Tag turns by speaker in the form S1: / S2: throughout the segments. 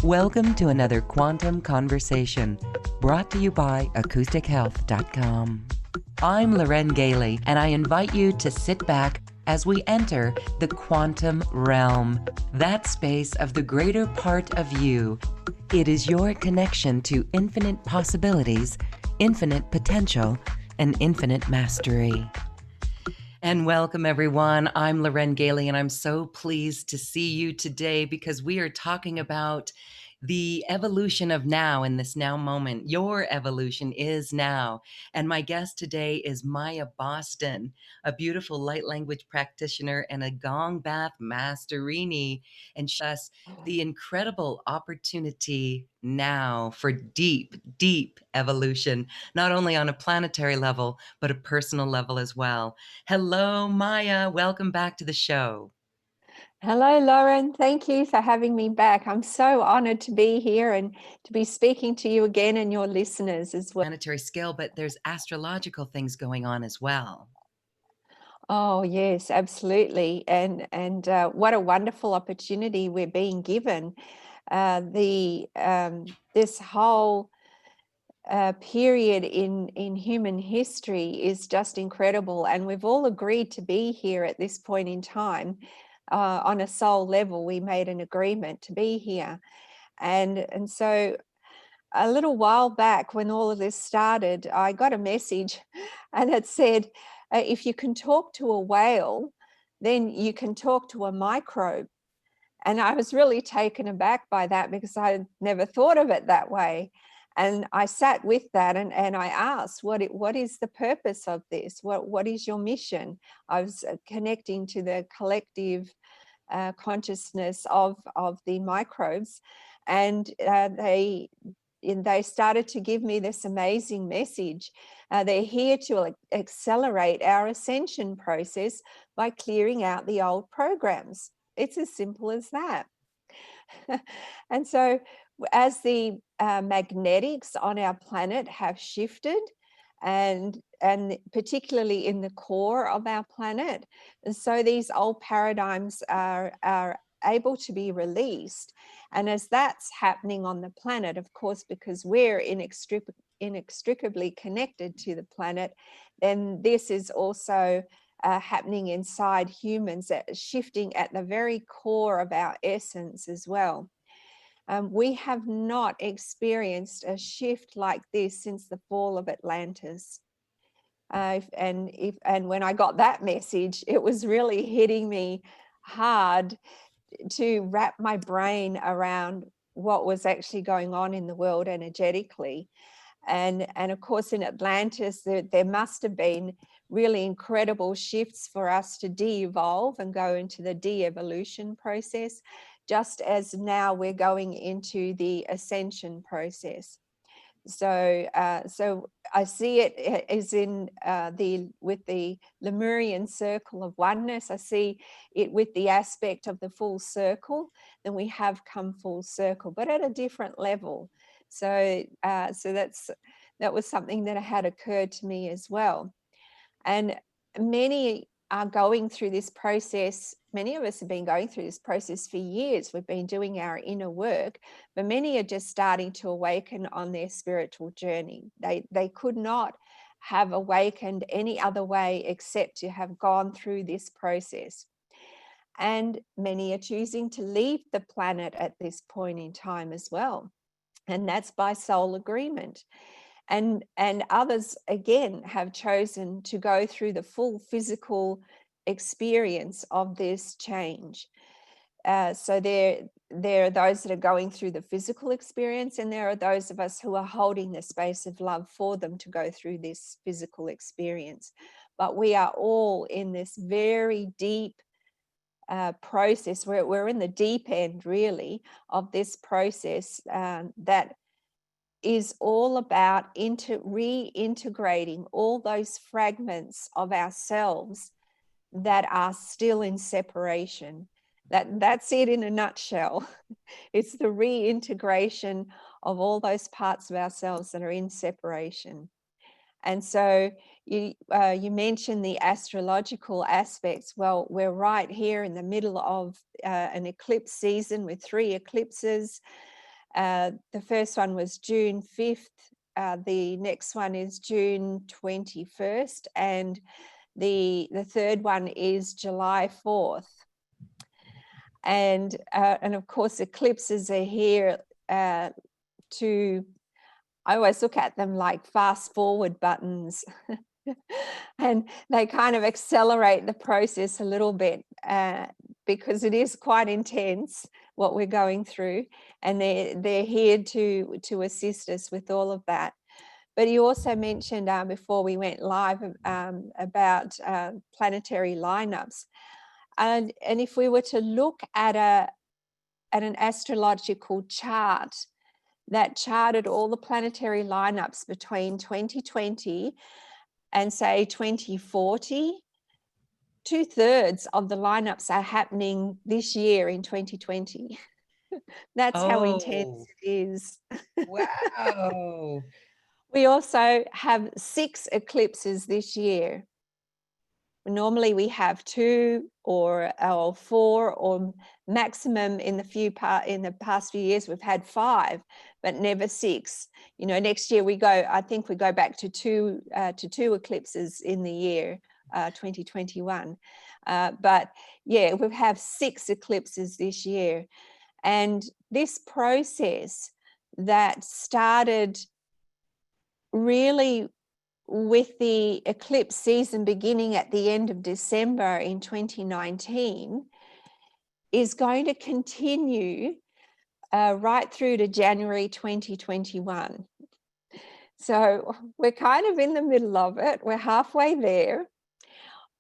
S1: Welcome to another Quantum Conversation, brought to you by AcousticHealth.com. I'm Loren Gailey, and I invite you to sit back as we enter the quantum realm, that space of the greater part of you. It is your connection to infinite possibilities, infinite potential, and infinite mastery. And welcome, everyone. I'm Loren Gailey, and I'm so pleased to see you today because we are talking about the evolution of now in this now moment. Your evolution is now. And my guest today is Maya Boston, a beautiful light language practitioner and a gong bath masterini. And us the incredible opportunity now for deep, deep evolution, not only on a planetary level, but a personal level as well. Hello, Maya. Welcome back to the show.
S2: Hello, Lauren. Thank you for having me back. I'm so honored to be here and to be speaking to you again and your listeners as well.
S1: Planetary scale, but there's astrological things going on as well.
S2: Oh, yes, absolutely. And what a wonderful opportunity we're being given. This whole period in human history is just incredible, and we've all agreed to be here at this point in time. On a soul level, we made an agreement to be here, and so a little while back when all of this started, I got a message and it said, if you can talk to a whale, then you can talk to a microbe. And I was really taken aback by that because I had never thought of it that way. And I sat with that and I asked, what is the purpose of this? What is your mission? I was connecting to the collective consciousness of the microbes. And they started to give me this amazing message. They're here to accelerate our ascension process by clearing out the old programs. It's as simple as that. And so as the magnetics on our planet have shifted, and particularly in the core of our planet, and so these old paradigms are able to be released. And as that's happening on the planet, of course, because we're inextricably connected to the planet, then this is also happening inside humans, shifting at the very core of our essence as well. We have not experienced a shift like this since the fall of Atlantis. And when I got that message, it was really hitting me hard to wrap my brain around what was actually going on in the world energetically. And of course, in Atlantis, there must have been really incredible shifts for us to de-evolve and go into the de-evolution process, just as now we're going into the ascension process. So I see it as in with the Lemurian circle of oneness. I see it with the aspect of the full circle. Then we have come full circle, but at a different level. So that was something that had occurred to me as well. And many are going through this process. Many of us have been going through this process for years. We've been doing our inner work, but many are just starting to awaken on their spiritual journey. They could not have awakened any other way except to have gone through this process. And many are choosing to leave the planet at this point in time as well. And that's by soul agreement. And others, again, have chosen to go through the full physical experience of this change. So there are those that are going through the physical experience, and there are those of us who are holding the space of love for them to go through this physical experience. But we are all in this very deep process. We're in the deep end, really, of this process that is all about reintegrating all those fragments of ourselves that are still in separation. That's it in a nutshell. It's the reintegration of all those parts of ourselves that are in separation. And so you mentioned the astrological aspects. Well, we're right here in the middle of an eclipse season with 3 eclipses. The first one was June 5th. The next one is June 21st, and the third one is July 4th. And of course, eclipses are here to, I always look at them like fast forward buttons. And they kind of accelerate the process a little bit because it is quite intense what we're going through, and they're here to assist us with all of that. But you also mentioned before we went live about planetary lineups, and if we were to look at an astrological chart that charted all the planetary lineups between 2020 and say 2040, 2/3 of the lineups are happening this year in 2020. That's how intense it is.
S1: Wow.
S2: We also have 6 eclipses this year. Normally we have 2 or 4, or maximum in the past few years we've had 5, but never 6. You know, next year I think we go back to two eclipses in the year 2021. But yeah, we have 6 eclipses this year. And this process that started really with the eclipse season beginning at the end of December in 2019 is going to continue right through to January 2021. So we're kind of in the middle of it. We're halfway there.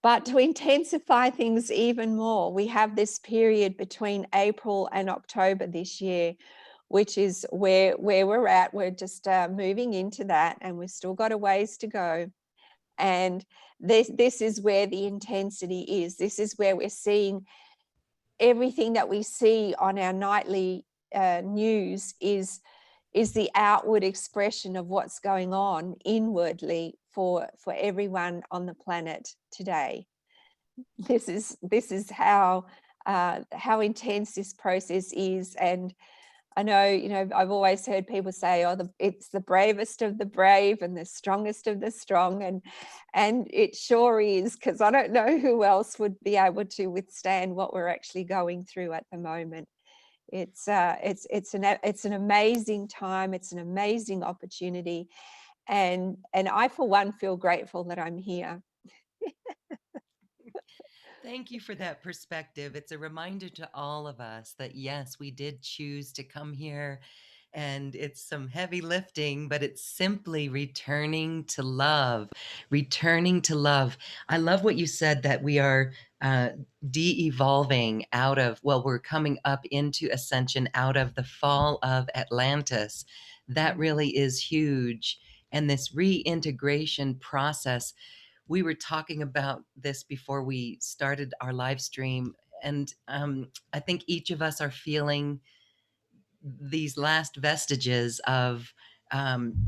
S2: But to intensify things even more, we have this period between April and October this year, which is where we're at. We're just moving into that, and we've still got a ways to go. And this is where the intensity is. This is where we're seeing everything that we see on our nightly news is the outward expression of what's going on inwardly for everyone on the planet today. This is how intense this process is. And I know, you know, I've always heard people say, oh, it's the bravest of the brave and the strongest of the strong. And it sure is, because I don't know who else would be able to withstand what we're actually going through at the moment. It's an amazing time. It's an amazing opportunity. And I, for one, feel grateful that I'm here.
S1: Thank you for that perspective. It's a reminder to all of us that, yes, we did choose to come here, and it's some heavy lifting, but it's simply returning to love, returning to love. I love what you said, that we are de-evolving out of, well, we're coming up into ascension out of the fall of Atlantis. That really is huge. And this reintegration process, we were talking about this before we started our live stream, and I think each of us are feeling these last vestiges of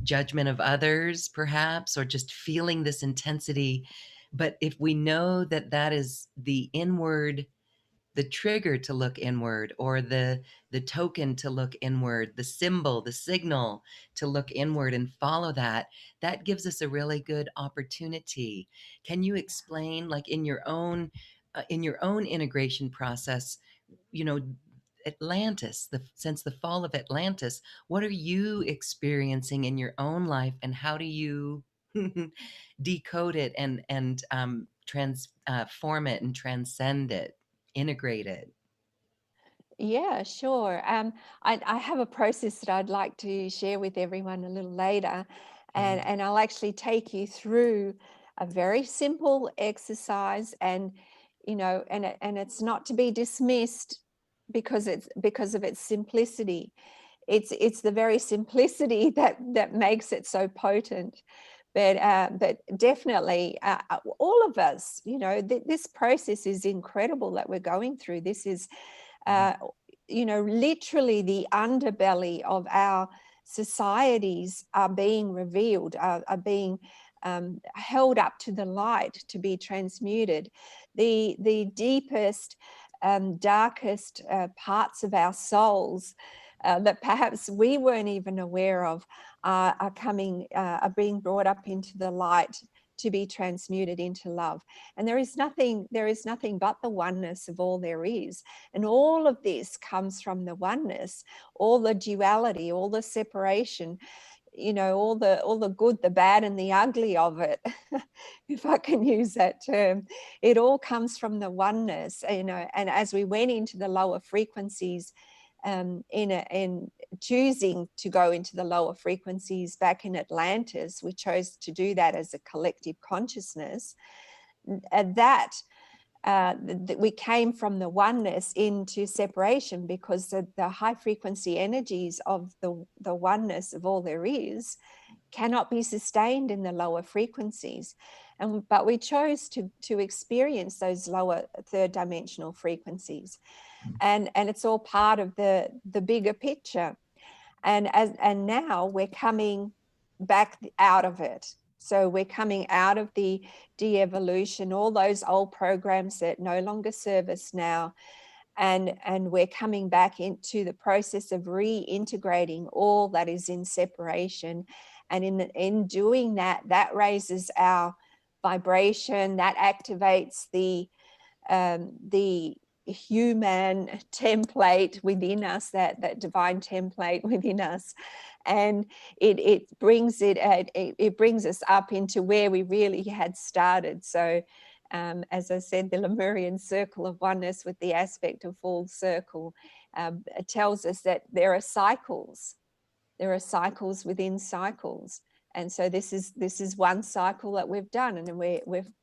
S1: judgment of others, perhaps, or just feeling this intensity. But if we know that that is the inward, the trigger to look inward, or the token to look inward, the symbol, the signal to look inward and follow that, that gives us a really good opportunity. Can you explain, like in your own integration process, you know, Atlantis, since the fall of Atlantis, what are you experiencing in your own life, and how do you decode it and transform it and transcend it, integrate it?
S2: Yeah, sure. I have a process that I'd like to share with everyone a little later, and I'll actually take you through a very simple exercise, and you know, and it's not to be dismissed because of its simplicity. It's the very simplicity that makes it so potent. But definitely, all of us, you know, this process is incredible that we're going through. This is you know, literally the underbelly of our societies are being revealed, are being held up to the light to be transmuted. The deepest, darkest parts of our souls that perhaps we weren't even aware of are being brought up into the light to be transmuted into love. And there is nothing but the oneness of all there is. And all of this comes from the oneness, all the duality, all the separation, you know, all the good, the bad, and the ugly of it, if I can use that term. It all comes from the oneness, you know. And as we went into the lower frequencies, in choosing to go into the lower frequencies back in Atlantis, we chose to do that as a collective consciousness. That we came from the oneness into separation, because the high frequency energies of the oneness of all there is cannot be sustained in the lower frequencies. But we chose to experience those lower third dimensional frequencies. And it's all part of the bigger picture. And now we're coming back out of it. So we're coming out of the de-evolution, all those old programs that no longer serve us now. And we're coming back into the process of reintegrating all that is in separation. And in doing that, that raises our vibration, that activates the human template within us, that divine template within us, and it brings us up into where we really had started. So as I said, the Lemurian circle of oneness with the aspect of full circle tells us that there are cycles within cycles. And so this is one cycle that we've done, and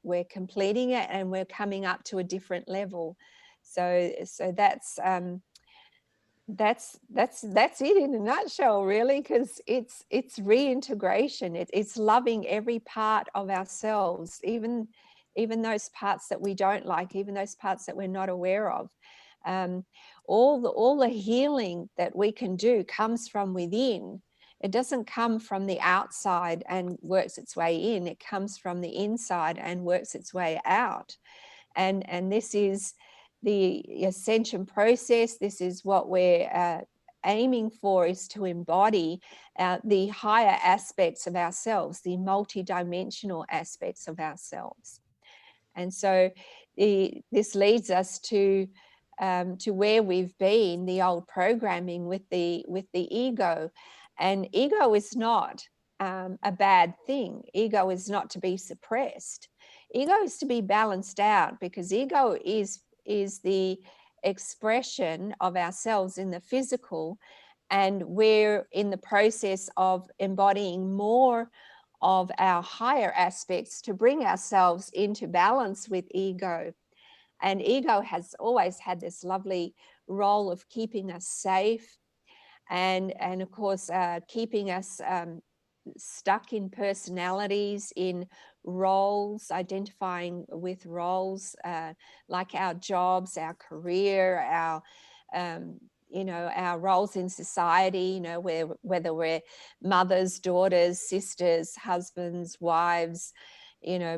S2: we're completing it, and we're coming up to a different level. So that's it in a nutshell, really, because it's reintegration. It's loving every part of ourselves, even those parts that we don't like, even those parts that we're not aware of. All the healing that we can do comes from within. It doesn't come from the outside and works its way in. It comes from the inside and works its way out. And this is the ascension process. This is what we're aiming for, is to embody the higher aspects of ourselves, the multidimensional aspects of ourselves. And so this leads us to where we've been, the old programming with the ego. And ego is not a bad thing. Ego is not to be suppressed. Ego is to be balanced out, because ego is the expression of ourselves in the physical, and we're in the process of embodying more of our higher aspects to bring ourselves into balance with ego. And ego has always had this lovely role of keeping us safe, and of course keeping us stuck in personalities, in roles, identifying with roles, like our jobs, our career, our our roles in society, whether we're mothers, daughters, sisters, husbands, wives,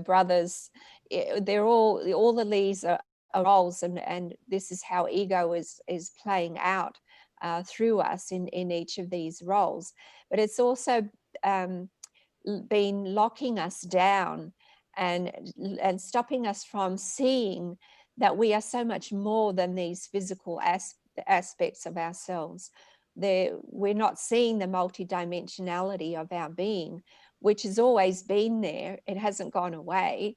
S2: brothers. They're all of these are roles, and this is how ego is playing out through us in each of these roles. But it's also been locking us down and stopping us from seeing that we are so much more than these physical aspects of ourselves. We're not seeing the multidimensionality of our being, which has always been there. It hasn't gone away.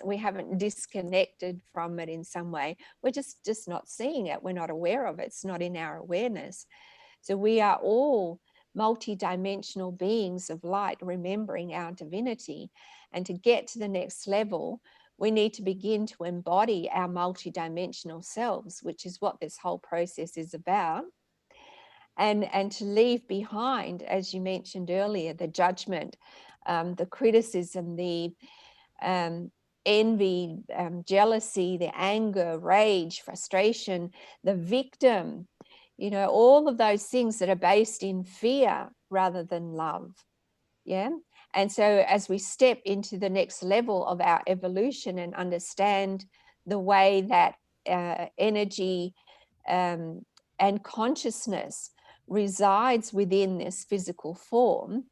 S2: We haven't disconnected from it in some way. We're just not seeing it. We're not aware of it. It's not in our awareness. So we are all multidimensional beings of light, remembering our divinity. And to get to the next level, we need to begin to embody our multidimensional selves, which is what this whole process is about. And to leave behind, as you mentioned earlier, the judgment, the criticism, the envy, jealousy, the anger, rage, frustration, the victim, all of those things that are based in fear rather than love. Yeah. And so as we step into the next level of our evolution and understand the way that energy and consciousness resides within this physical form,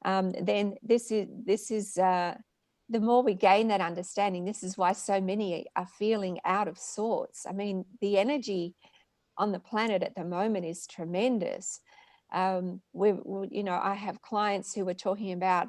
S2: then this is the more we gain that understanding. This is why so many are feeling out of sorts. I mean, the energy on the planet at the moment is tremendous. I have clients who are talking about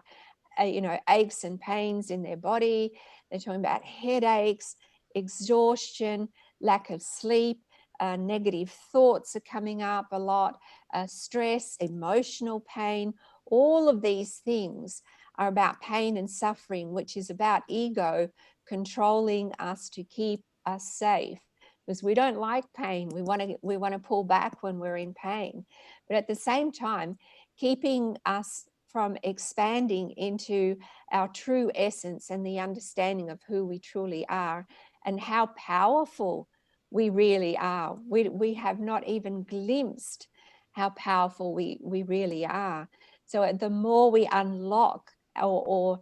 S2: aches and pains in their body. They're talking about headaches, exhaustion, lack of sleep, negative thoughts are coming up a lot, stress, emotional pain. All of these things are about pain and suffering, which is about ego controlling us to keep us safe. Because we don't like pain. We want to pull back when we're in pain. But at the same time, keeping us from expanding into our true essence and the understanding of who we truly are and how powerful we really are. We have not even glimpsed how powerful we really are. So the more we unlock or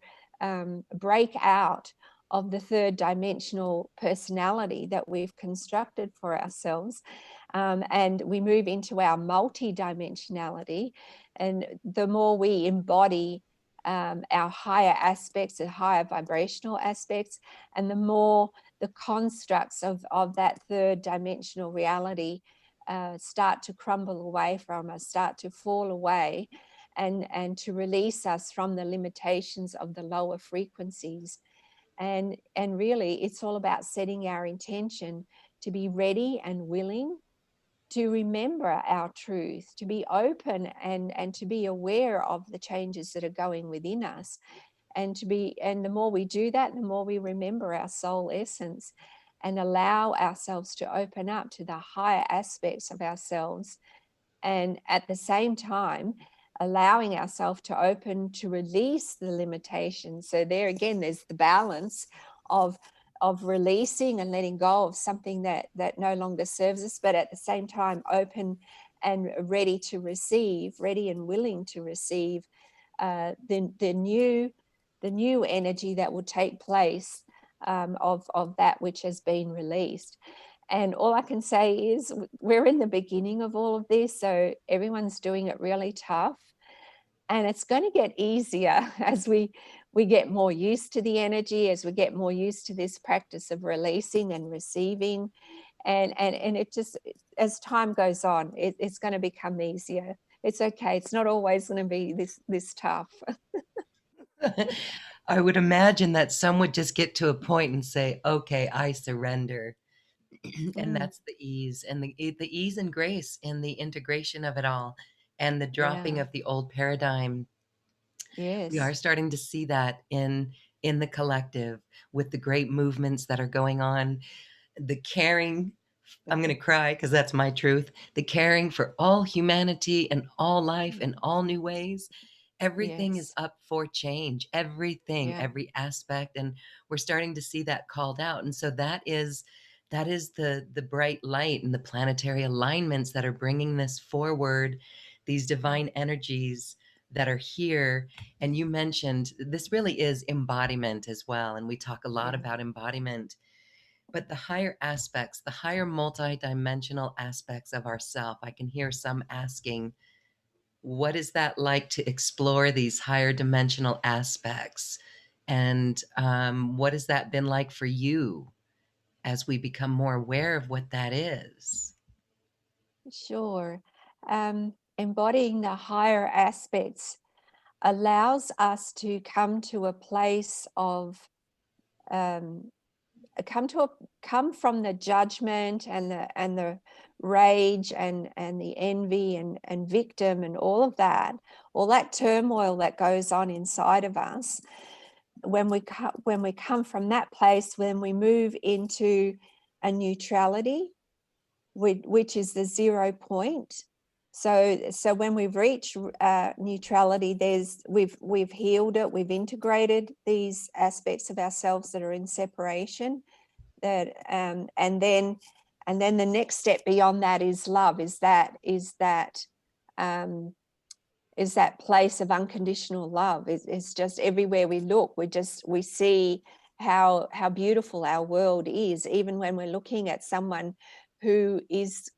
S2: break out of the third dimensional personality that we've constructed for ourselves, and we move into our multi-dimensionality, and the more we embody our higher aspects and higher vibrational aspects, and the more the constructs of that third dimensional reality start to crumble away from us, start to fall away, and to release us from the limitations of the lower frequencies. And really, it's all about setting our intention to be ready and willing to remember our truth, to be open and to be aware of the changes that are going within us. And the more we do that, the more we remember our soul essence and allow ourselves to open up to the higher aspects of ourselves. And at the same time, allowing ourselves to open to release the limitations. So there again, there's the balance of releasing and letting go of something that no longer serves us, but at the same time open and ready to receive, ready and willing to receive the new energy that will take place of that which has been released. And all I can say is we're in the beginning of all of this, so everyone's doing it really tough. And it's going to get easier as we get more used to the energy, as we get more used to this practice of releasing and receiving. And it just, as time goes on, it's going to become easier. It's okay. It's not always going to be this tough.
S1: I would imagine that some would just get to a point and say, okay, I surrender. And
S2: Mm,
S1: that's the ease and the ease and grace in the integration of it all and the dropping
S2: yeah.
S1: of the old paradigm. We are
S2: Yes.
S1: starting to see that in the collective with the great movements that are going on, the caring. I'm going to cry because that's my truth. The caring for all humanity and all life in all new ways. Everything is
S2: Yes.
S1: up for change. Everything,
S2: Yeah.
S1: every aspect, and we're starting to see that called out. And so that is the bright light and the planetary alignments that are bringing this forward. These divine energies that are here. And you mentioned this really is embodiment as well. And we talk a lot
S2: Yeah.
S1: about embodiment, but the higher aspects, the higher multidimensional aspects of ourself. I can hear some asking, what is that like to explore these higher dimensional aspects? And what has that been like for you as we become more aware of what that is?
S2: Sure. Embodying the higher aspects allows us to come to a place of um, come from the judgment and the rage and the envy and victim and all that turmoil that goes on inside of us. When we come from that place, when we move into a neutrality, which is the 0 point. So when we've reached neutrality, we've healed it, we've integrated these aspects of ourselves that are in separation. And then the next step beyond that is love. Um, is that place of unconditional love. It's just everywhere we look, we see how beautiful our world is, even when we're looking at someone who is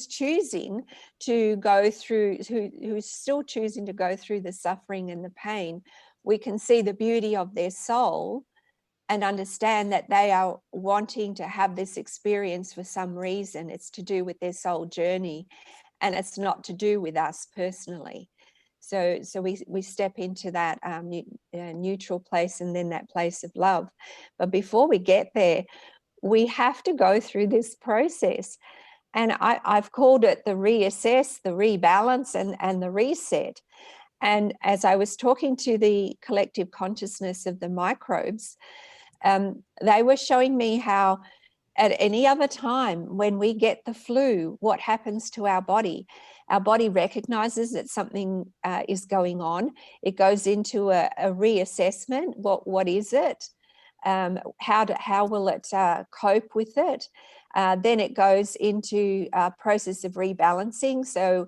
S2: choosing to go through, who's still choosing to go through the suffering and the pain, we can see the beauty of their soul and understand that they are wanting to have this experience for some reason. It's to do with their soul journey, and it's not to do with us personally. So we step into that neutral place, and then that place of love. But before we get there, we have to go through this process. And I've called it the reassess, the rebalance, and the reset. And as I was talking to the collective consciousness of the microbes, they were showing me how at any other time when we get the flu, what happens to our body? Our body recognizes that something is going on. It goes into a reassessment. What is it? How will it cope with it? Then it goes into a process of rebalancing. So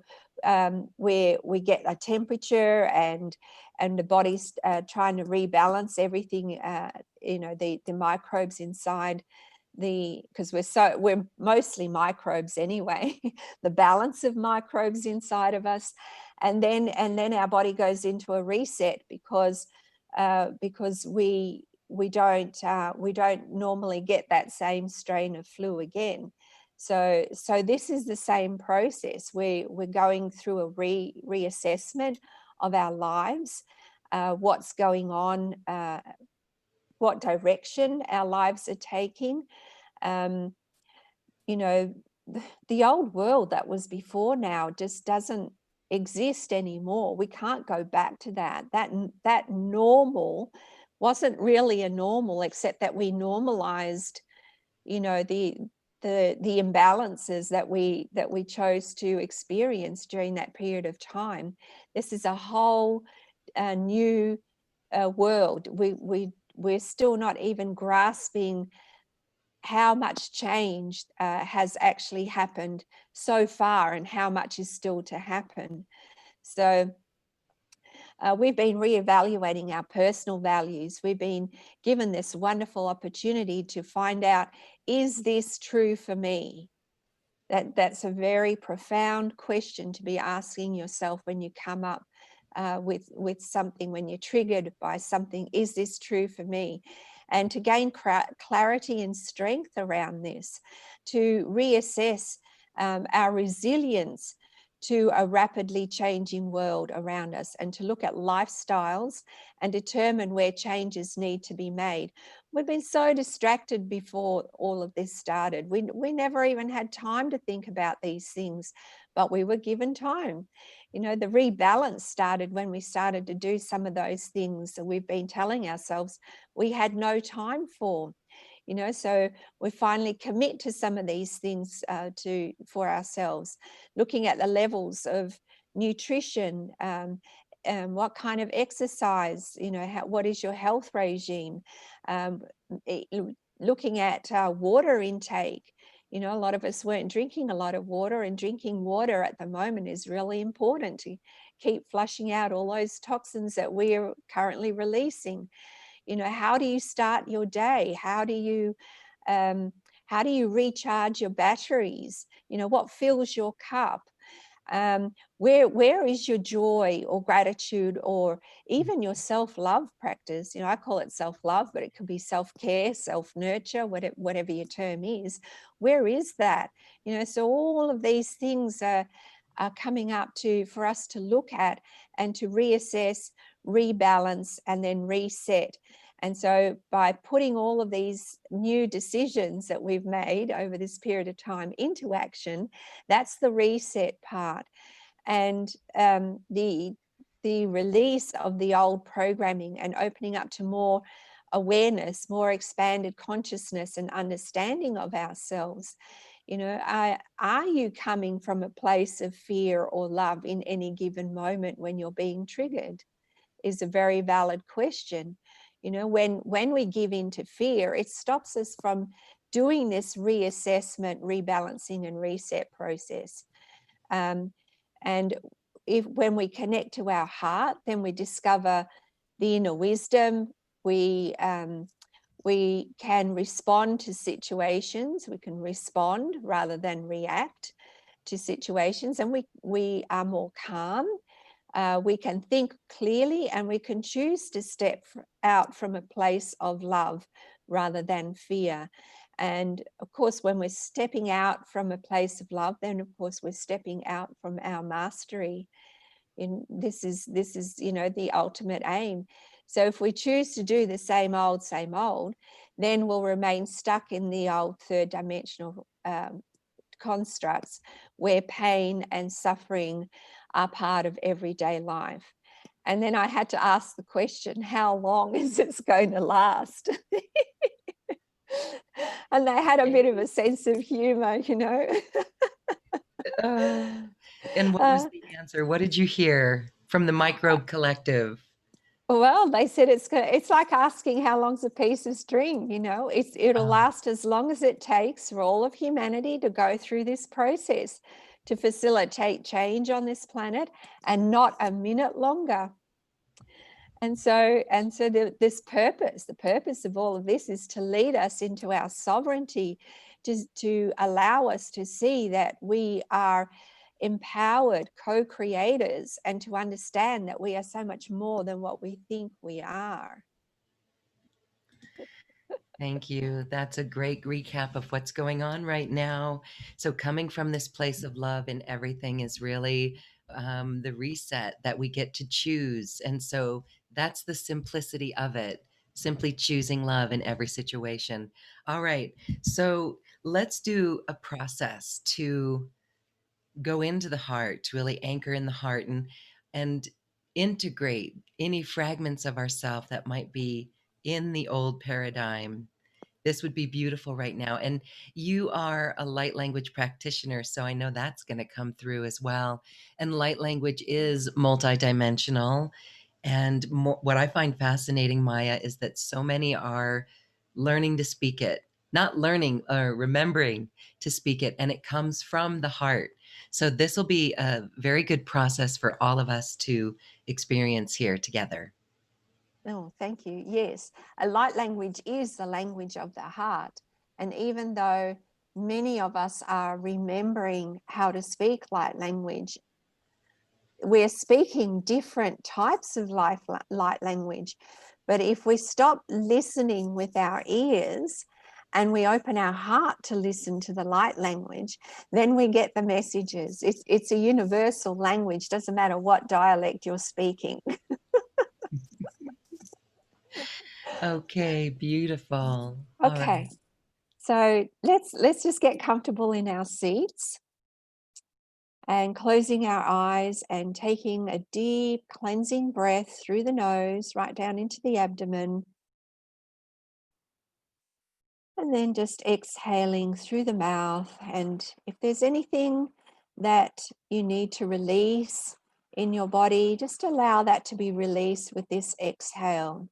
S2: where we get a temperature and the body's trying to rebalance everything, the microbes inside because we're mostly microbes anyway, the balance of microbes inside of us. And then our body goes into a reset because we don't normally get that same strain of flu again. So this is the same process. We're going through a reassessment of our lives, what's going on, what direction our lives are taking. The old world that was before now just doesn't exist anymore. We can't go back to that. That normal wasn't really a normal, except that we normalized, the imbalances that we chose to experience during that period of time. This is a whole new world. We're still not even grasping how much change has actually happened so far and how much is still to happen. So we've been reevaluating our personal values. We've been given this wonderful opportunity to find out, is this true for me? That's a very profound question to be asking yourself when you come up with something, when you're triggered by something. Is this true for me? And to gain clarity and strength around this, to reassess our resilience to a rapidly changing world around us, and to look at lifestyles and determine where changes need to be made. We've been so distracted before all of this started. We never even had time to think about these things, but we were given time. The rebalance started when we started to do some of those things that we've been telling ourselves we had no time for. So we finally commit to some of these things for ourselves, looking at the levels of nutrition, what kind of exercise, what is your health regime, looking at water intake. A lot of us weren't drinking a lot of water, and drinking water at the moment is really important to keep flushing out all those toxins that we are currently releasing. How do you start your day? How do you recharge your batteries? What fills your cup? Where is your joy or gratitude, or even your self-love practice? I call it self-love, but it could be self-care, self-nurture, whatever your term is. Where is that? So all of these things are coming up for us to look at and to reassess, rebalance, and then reset. And so by putting all of these new decisions that we've made over this period of time into action, that's the reset part. And the release of the old programming and opening up to more awareness, more expanded consciousness and understanding of ourselves. Are you coming from a place of fear or love in any given moment when you're being triggered? Is a very valid question. When we give in to fear, it stops us from doing this reassessment, rebalancing, and reset process. And when we connect to our heart, then we discover the inner wisdom. We We can respond to situations. We can respond rather than react to situations, and we are more calm. We can think clearly, and we can choose to step out from a place of love rather than fear. And of course, when we're stepping out from a place of love, then of course we're stepping out from our mastery. This is the ultimate aim. So if we choose to do the same old, then we'll remain stuck in the old third dimensional constructs where pain and suffering are part of everyday life. And then I had to ask the question, how long is this going to last? And they had a bit of a sense of humor,
S1: And what was the answer? What did you hear from the Microbe Collective?
S2: Well, they said it's like asking how long's a piece of string, it'll last as long as it takes for all of humanity to go through this process to facilitate change on this planet, and not a minute longer. And so the purpose of all of this is to lead us into our sovereignty, to allow us to see that we are empowered co-creators, and to understand that we are so much more than what we think we are.
S1: Thank you. That's a great recap of what's going on right now. So coming from this place of love in everything is really the reset that we get to choose. And so that's the simplicity of it, simply choosing love in every situation. All right. So let's do a process to go into the heart, to really anchor in the heart and integrate any fragments of ourself that might be in the old paradigm. This would be beautiful right now. And you are a light language practitioner, so I know that's going to come through as well. And light language is multidimensional. And what I find fascinating, Maya, is that so many are learning to speak it, not learning or remembering to speak it, and it comes from the heart. So this will be a very good process for all of us to experience here together.
S2: Oh, thank you. Yes, a light language is the language of the heart. And even though many of us are remembering how to speak light language, we're speaking different types of light language. But if we stop listening with our ears and we open our heart to listen to the light language, then we get the messages. It's a universal language, doesn't matter what dialect you're speaking.
S1: Okay, beautiful. All
S2: Okay,
S1: right.
S2: so let's just get comfortable in our seats, and closing our eyes and taking a deep cleansing breath through the nose right down into the abdomen, and then just exhaling through the mouth. And if there's anything that you need to release in your body, just allow that to be released with this exhale.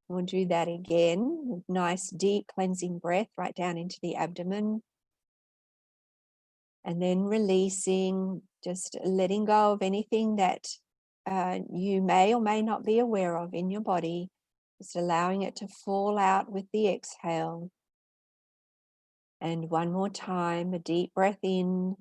S2: We'll do that again. Nice deep cleansing breath right down into the abdomen. And then releasing, just letting go of anything that you may or may not be aware of in your body. Just allowing it to fall out with the exhale. And one more time, a deep breath in.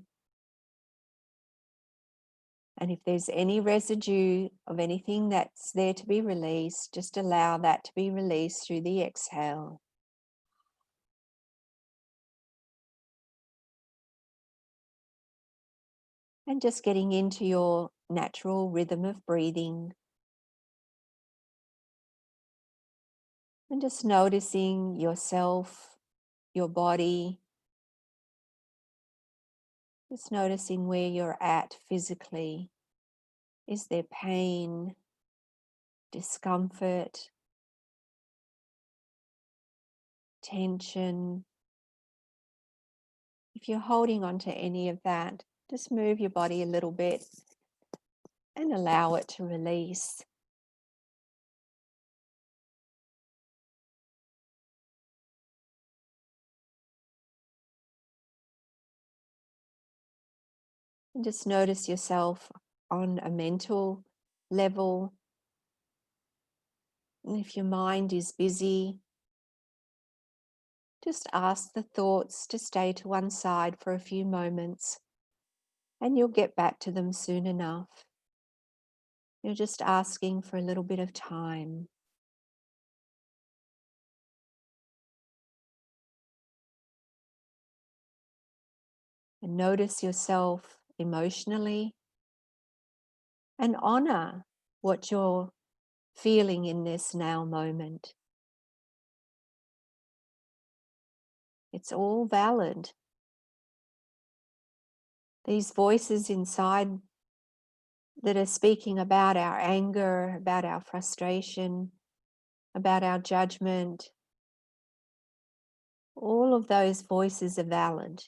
S2: And if there's any residue of anything that's there to be released, just allow that to be released through the exhale. And just getting into your natural rhythm of breathing. And just noticing yourself, your body. Just noticing where you're at physically. Is there pain, discomfort, tension? If you're holding on to any of that, just move your body a little bit and allow it to release. And just notice yourself on a mental level. And if your mind is busy, Just ask the thoughts to stay to one side for a few moments, and you'll get back to them soon enough. You're just asking for a little bit of time. And notice yourself emotionally and honor what you're feeling in this now moment. It's all valid. These voices inside that are speaking about our anger, about our frustration, about our judgment, all of those voices are valid.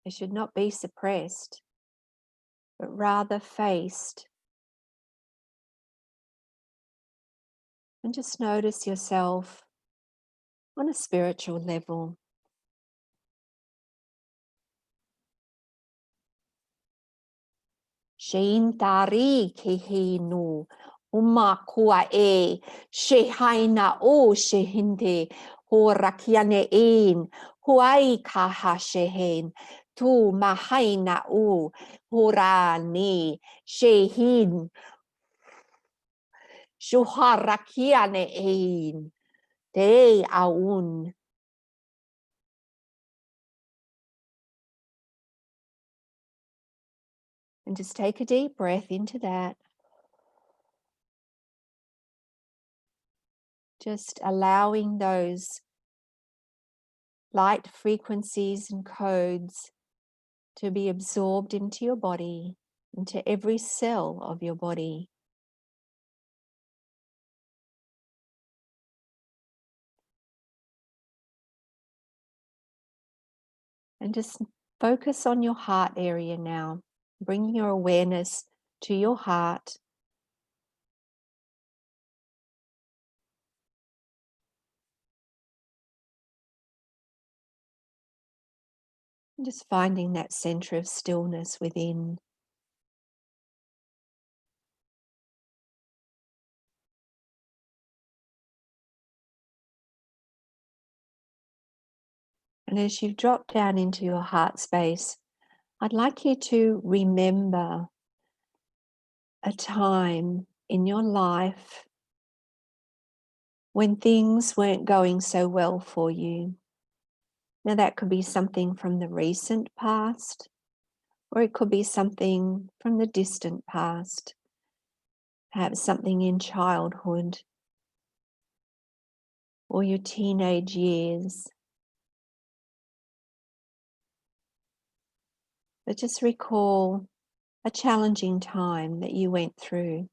S2: They should not be suppressed, but rather faced. And just notice yourself on a spiritual level. Sheintari kehinu umakua e shehaina o shehinte horakiane ein huai kaha shehen tu mahaina u horani shehin shuharakiane ein te aun. And just take a deep breath into that. Just allowing those light frequencies and codes to be absorbed into your body, into every cell of your body. And just focus on your heart area now, bringing your awareness to your heart. And just finding that center of stillness within. And as you drop down into your heart space, I'd like you to remember a time in your life when things weren't going so well for you. Now, that could be something from the recent past, or it could be something from the distant past, perhaps something in childhood or your teenage years. But just recall a challenging time that you went through.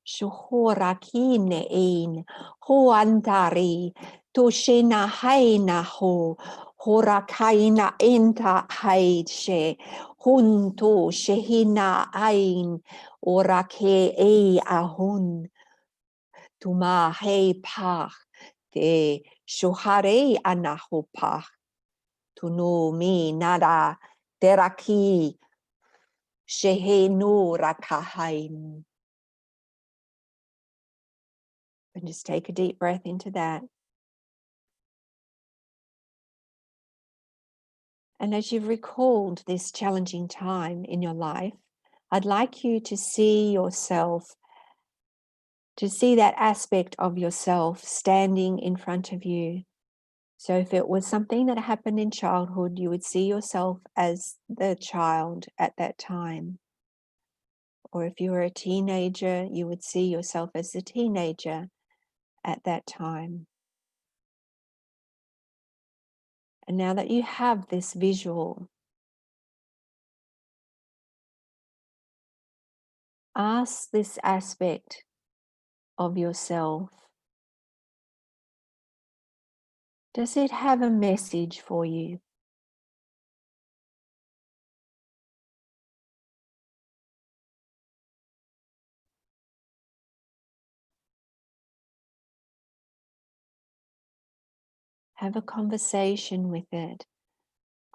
S2: Shuhorakine ein hoantari tushina haina ho horakaina enta haidse hunto shehina ein orake e ahun tuma hei pach te shuhare anahopach tunu mi nada teraki shehenu rakahain. And just take a deep breath into that. And as you've recalled this challenging time in your life, I'd like you to see yourself, to see that aspect of yourself standing in front of you. So if it was something that happened in childhood, you would see yourself as the child at that time. Or if you were a teenager, you would see yourself as the teenager at that time. And now that you have this visual, ask this aspect of yourself, does it have a message for you? Have a conversation with it.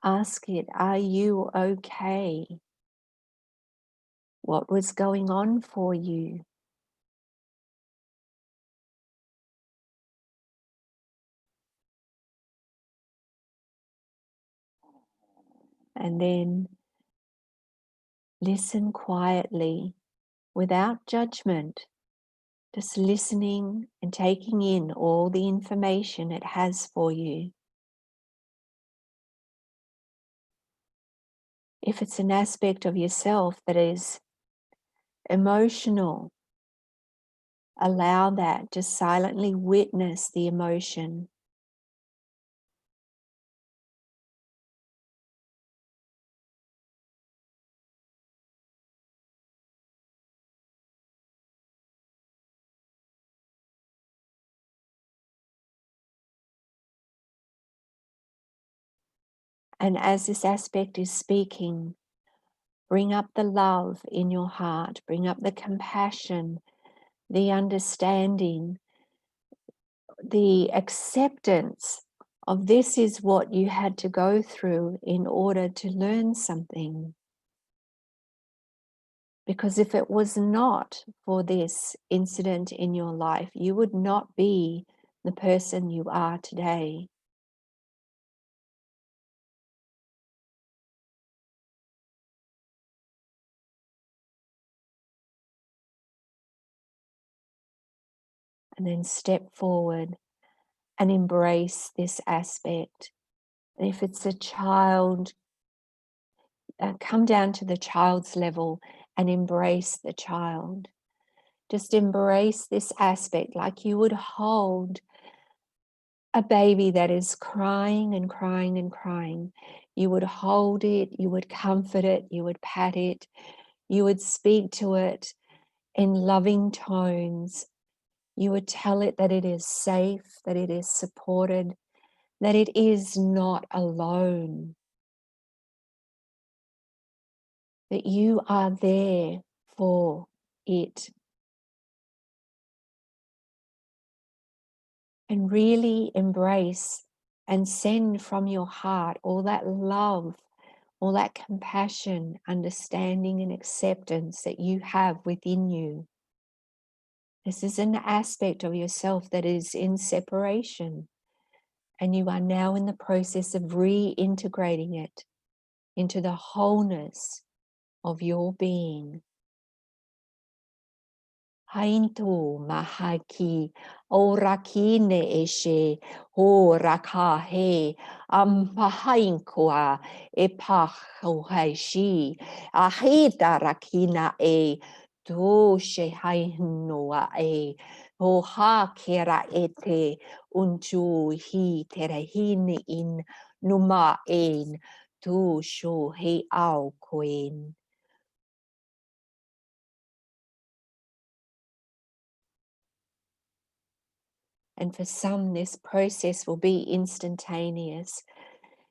S2: Ask it, are you okay? What was going on for you? And then listen quietly without judgment, just listening and taking in all the information it has for you. If it's an aspect of yourself that is emotional, allow that, just silently witness the emotion. And as this aspect is speaking, bring up the love in your heart, bring up the compassion, the understanding, the acceptance of this is what you had to go through in order to learn something. Because if it was not for this incident in your life, you would not be the person you are today. And then step forward and embrace this aspect. And if it's a child, come down to the child's level and embrace the child. Just embrace this aspect like you would hold a baby that is crying and crying and crying. You would hold it, you would comfort it, you would pat it, you would speak to it in loving tones. You would tell it that it is safe, that it is supported, that it is not alone, that you are there for it. And really embrace and send from your heart all that love, all that compassion, understanding, and acceptance that you have within you. This is an aspect of yourself that is in separation, and you are now in the process of reintegrating it into the wholeness of your being. Haintu mahaki o rakine eshe ho rakahe ampahainkoa e pahohaishi ahita rakina e do she hainoa e ho ha kera ete unju hi terahine in numa ein tu sho he au koen. And for some, this process will be instantaneous,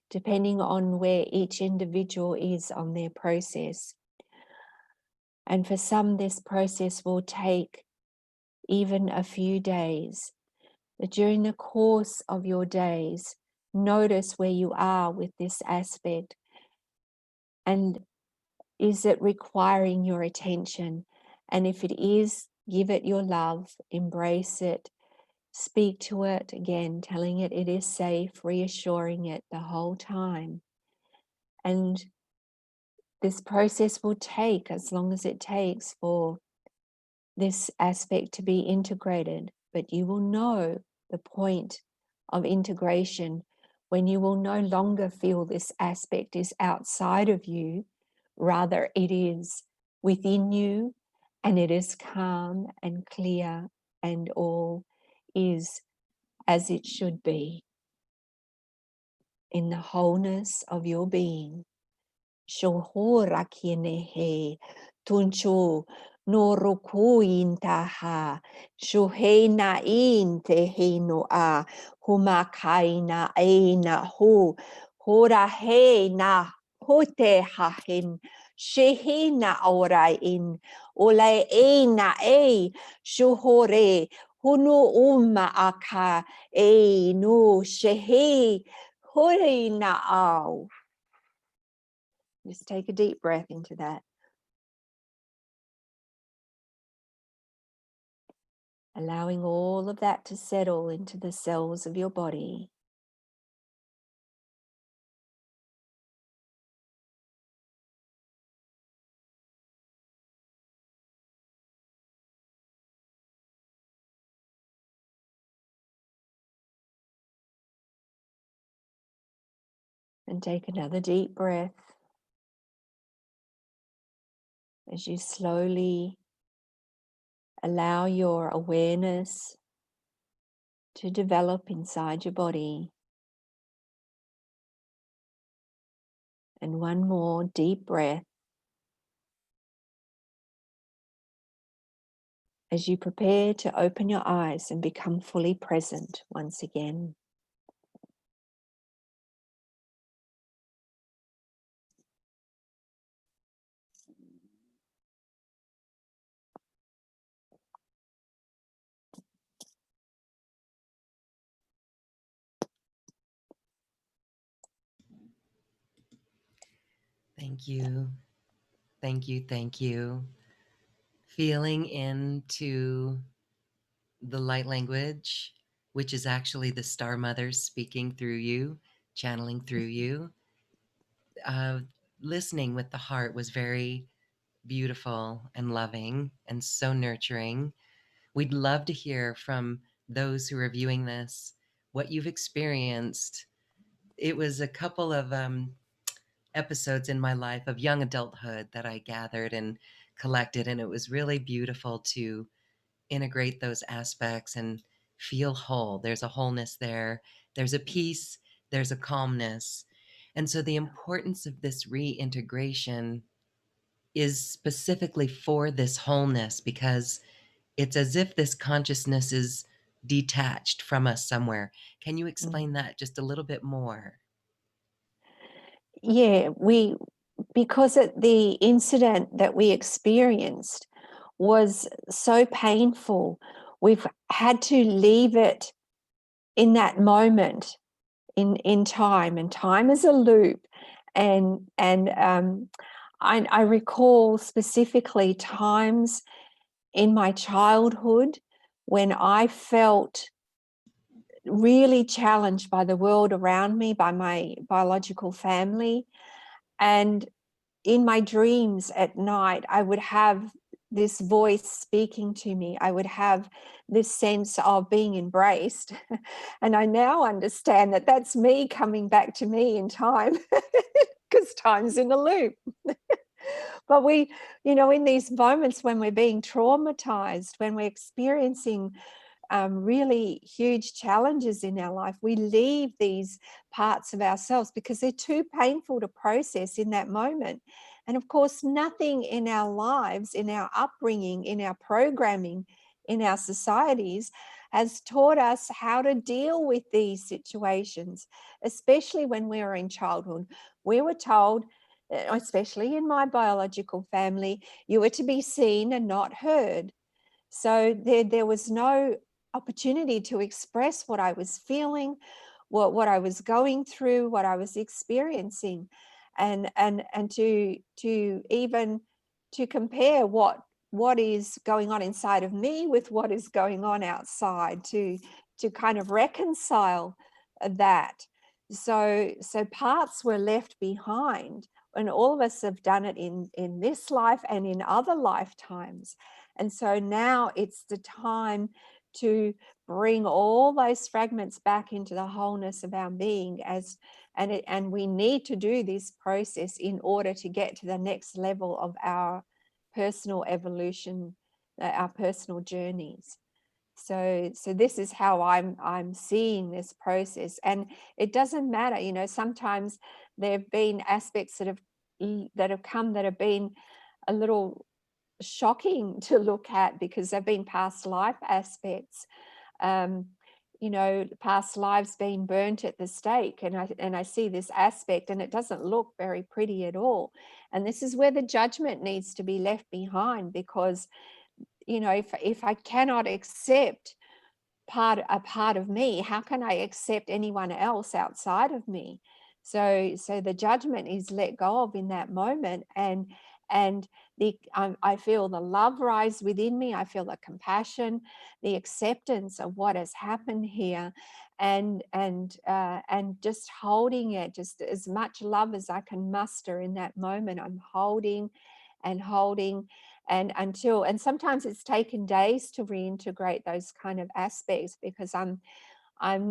S2: depending on where each individual is on their process. And for some, this process will take even a few days. But during the course of your days, notice where you are with this aspect. And is it requiring your attention? And if it is, give it your love, embrace it. Speak to it again, telling it it is safe, reassuring it the whole time. And this process will take as long as it takes for this aspect to be integrated. But you will know the point of integration when you will no longer feel this aspect is outside of you, rather it is within you, and it is calm and clear, and all is as it should be, in the wholeness of your being. Shohora kienehe, tuncho no rokuin taha, shohena in teheno a, humakaina eina ho, hora he na hote hahin, shehena ora in, ole eina e, shohore, hunu aka e no shehe, hore na au. Just take a deep breath into that. Allowing all of that to settle into the cells of your body. And take another deep breath as you slowly allow your awareness to develop inside your body. And one more deep breath as you prepare to open your eyes and become fully present once again.
S1: Thank you. Thank you. Thank you. Feeling into the light language, which is actually the Star Mothers speaking through you, channeling through you. Uh, Listening with the heart was very beautiful and loving and so nurturing. We'd love to hear from those who are viewing this what you've experienced. It was a couple of episodes in my life of young adulthood that I gathered and collected, and it was really beautiful to integrate those aspects and feel whole. There's a wholeness there, there's a peace, there's a calmness. And so the importance of this reintegration is specifically for this wholeness, because it's as if this consciousness is detached from us somewhere. Can you explain that just a little bit more?
S2: Yeah, because the incident that we experienced was so painful, we've had to leave it in that moment in time, and time is a loop. I recall specifically times in my childhood when I felt really challenged by the world around me, by my biological family. And in my dreams at night, I would have this voice speaking to me. I would have this sense of being embraced. And I now understand that that's me coming back to me in time, because time's in a loop. But in these moments when we're being traumatized, when we're experiencing really huge challenges in our life, we leave these parts of ourselves because they're too painful to process in that moment. And of course, nothing in our lives, in our upbringing, in our programming, in our societies has taught us how to deal with these situations, especially when we were in childhood. We were told, especially in my biological family, you were to be seen and not heard. So there was no opportunity to express what I was feeling, what I was going through, what I was experiencing, and to even to compare what is going on inside of me with what is going on outside, to kind of reconcile that. So parts were left behind, and all of us have done it in this life and in other lifetimes. And so now it's the time to bring all those fragments back into the wholeness of our being, and we need to do this process in order to get to the next level of our personal evolution, our personal journeys. So this is how I'm seeing this process. And it doesn't matter, sometimes there have been aspects that have come that have been a little shocking to look at, because they've been past life aspects. Past lives being burnt at the stake, and I see this aspect, and it doesn't look very pretty at all. And this is where the judgment needs to be left behind, because if I cannot accept a part of me, how can I accept anyone else outside of me? So the judgment is let go of in that moment, and I feel the love rise within me. I feel the compassion, the acceptance of what has happened here, and just holding it, just as much love as I can muster in that moment. I'm holding and holding, and sometimes it's taken days to reintegrate those kind of aspects, because I'm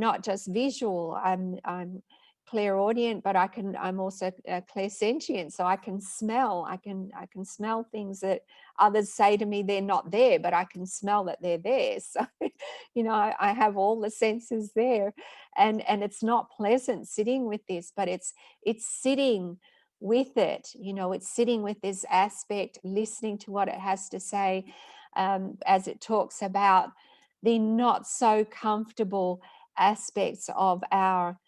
S2: not just visual. I'm clairaudient, but I'm also clairsentient, so I can smell. I can smell things that others say to me they're not there, but I can smell that they're there. So, I have all the senses there, and it's not pleasant sitting with this, but it's sitting with it. It's sitting with this aspect, listening to what it has to say, as it talks about the not so comfortable aspects of our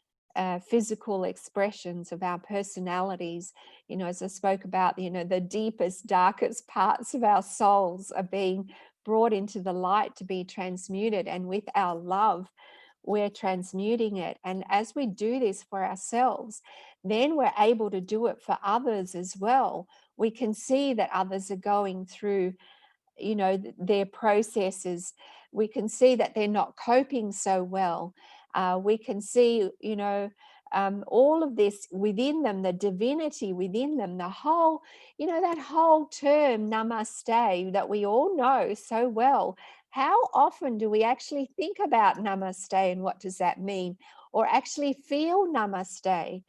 S2: physical expressions of our personalities. As I spoke about, the deepest, darkest parts of our souls are being brought into the light to be transmuted, and with our love we're transmuting it. And as we do this for ourselves, then we're able to do it for others as well. We can see that others are going through their processes. We can see that they're not coping so well. We can see all of this within them, the divinity within them, the whole that whole term namaste that we all know so well. How often do we actually think about namaste and what does that mean, or actually feel namaste?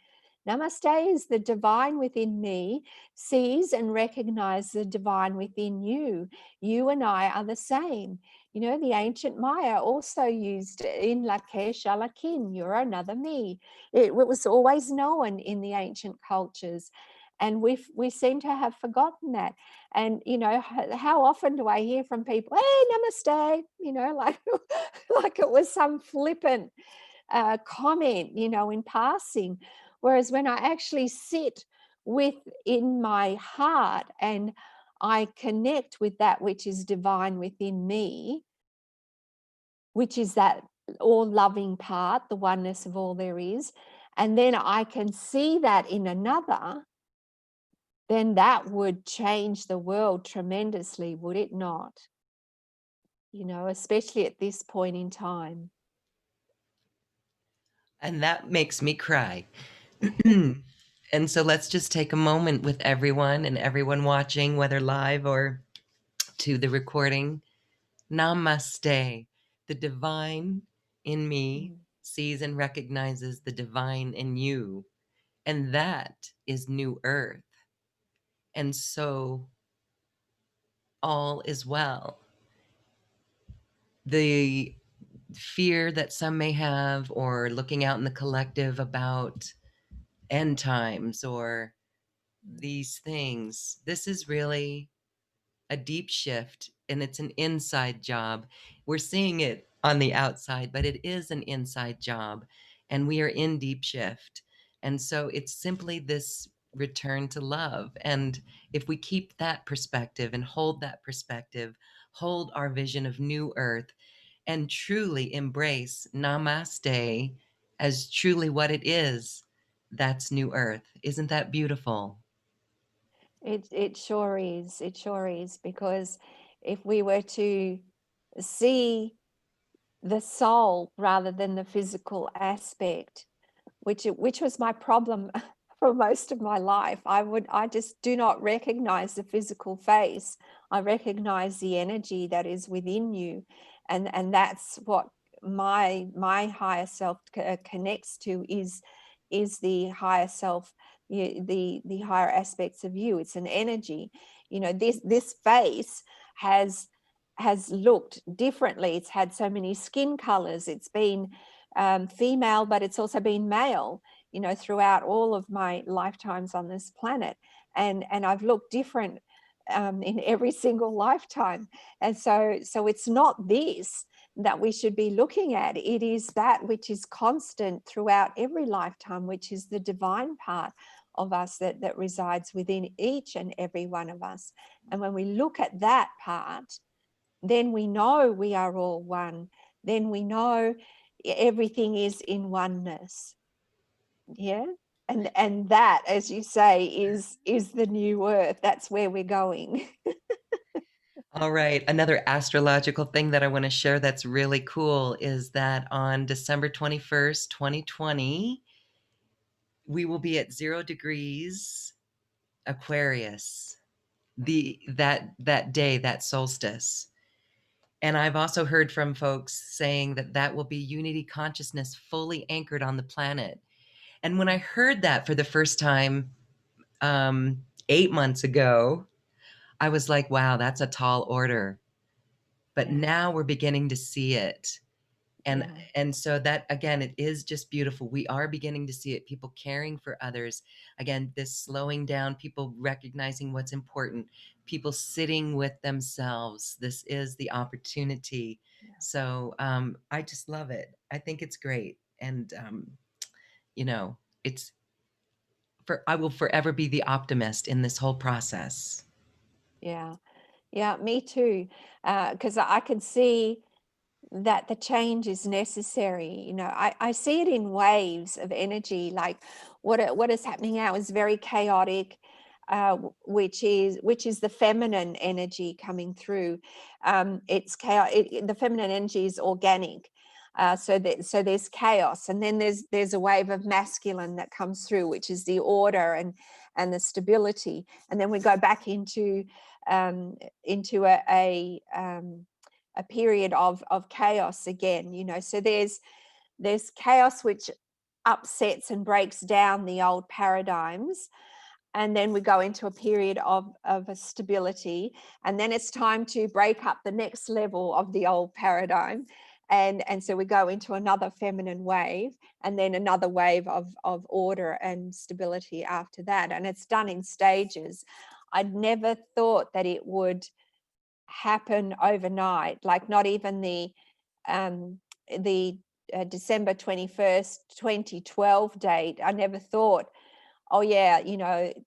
S2: Namaste is the divine within me sees and recognizes the divine within you. You and I are the same. The ancient Maya also used in Lakesh Alakin, you're another me. It was always known in the ancient cultures. And we seem to have forgotten that. And, how often do I hear from people, hey, namaste, like, like it was some flippant comment, in passing. Whereas when I actually sit within my heart and I connect with that which is divine within me, which is that all loving part, the oneness of all there is, and then I can see that in another, then that would change the world tremendously, would it not? Especially at this point in time.
S1: And that makes me cry. And so let's just take a moment with everyone and everyone watching, whether live or to the recording. Namaste. The divine in me sees and recognizes the divine in you. And that is new earth. And so all is well. The fear that some may have, or looking out in the collective about end times or these things, this is really a deep shift, and it's an inside job. We're seeing it on the outside, but it is an inside job, and we are in deep shift. And so it's simply this return to love. And if we keep that perspective and hold that perspective, hold our vision of new earth, and truly embrace namaste as truly what it is, that's new earth. Isn't that beautiful?
S2: It sure is. It sure is, because if we were to see the soul rather than the physical aspect, which was my problem for most of my life, I just do not recognize the physical face. I recognize the energy that is within you, and that's what my higher self connects to, is the higher self, the higher aspects of you. It's an energy. This face has looked differently. It's had so many skin colors. It's been female, but it's also been male, throughout all of my lifetimes on this planet. And I've looked different in every single lifetime. And so it's not this that we should be looking at. It is that which is constant throughout every lifetime, which is the divine part of us that resides within each and every one of us. And when we look at that part, then we know we are all one. Then we know everything is in oneness. Yeah. And that, as you say, is the new earth. That's where we're going.
S1: All right. Another astrological thing that I want to share that's really cool is that on December 21st, 2020, we will be at 0 degrees Aquarius, that day, that solstice. And I've also heard from folks saying that will be unity consciousness fully anchored on the planet. And when I heard that for the first time 8 months ago, I was like, wow, that's a tall order. But
S2: Yeah.
S1: now we're beginning to see it. And
S2: Yeah.
S1: and so that, again, it is just beautiful. We are beginning to see it. People caring for others. Again, this slowing down, people recognizing what's important, people sitting with themselves. This is the opportunity.
S2: Yeah.
S1: So I just love it. I think it's great. And you know, it's I will forever be the optimist in this whole process.
S2: Yeah. Yeah, me too. Because I can see that the change is necessary. I see it in waves of energy. Like what is happening now is very chaotic, which is the feminine energy coming through. It's chaos. The feminine energy is organic. So there's chaos, and then there's a wave of masculine that comes through, which is the order and the stability, and then we go back um, into a period of chaos again. So there's chaos which upsets and breaks down the old paradigms, and then we go into a period of a stability, and then it's time to break up the next level of the old paradigm, and so we go into another feminine wave, and then another wave of order and stability after that, and it's done in stages. I'd never thought that it would happen overnight, like not even um, the December 21st, 2012 date. I never thought, oh yeah,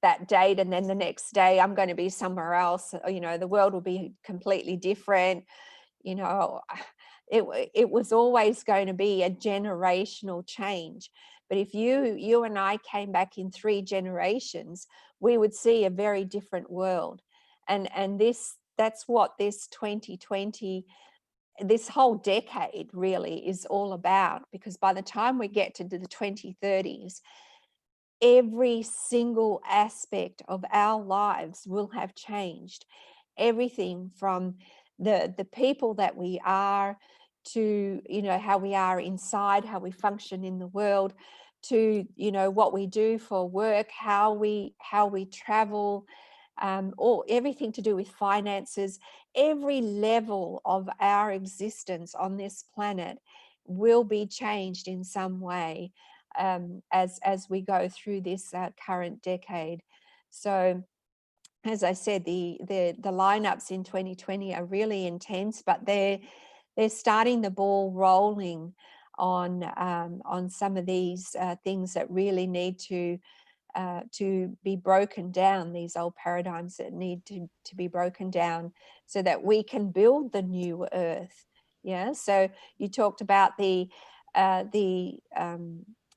S2: that date, and then the next day I'm going to be somewhere else. The world will be completely different. You know, it was always going to be a generational change. But if you and I came back in 3 generations, we would see a very different world. And that's what this 2020, this whole decade really is all about, because by the time we get to the 2030s, every single aspect of our lives will have changed. Everything from the people that we are, to how we are inside, how we function in the world, to what we do for work, how we travel, or everything to do with finances. Every level of our existence on this planet will be changed in some way, as we go through this current decade. So, as I said, the lineups in 2020 are really intense, but they're starting the ball rolling on some of these things that really need to be broken down, these old paradigms that need to be broken down, so that we can build the new earth. Yeah. So you talked about the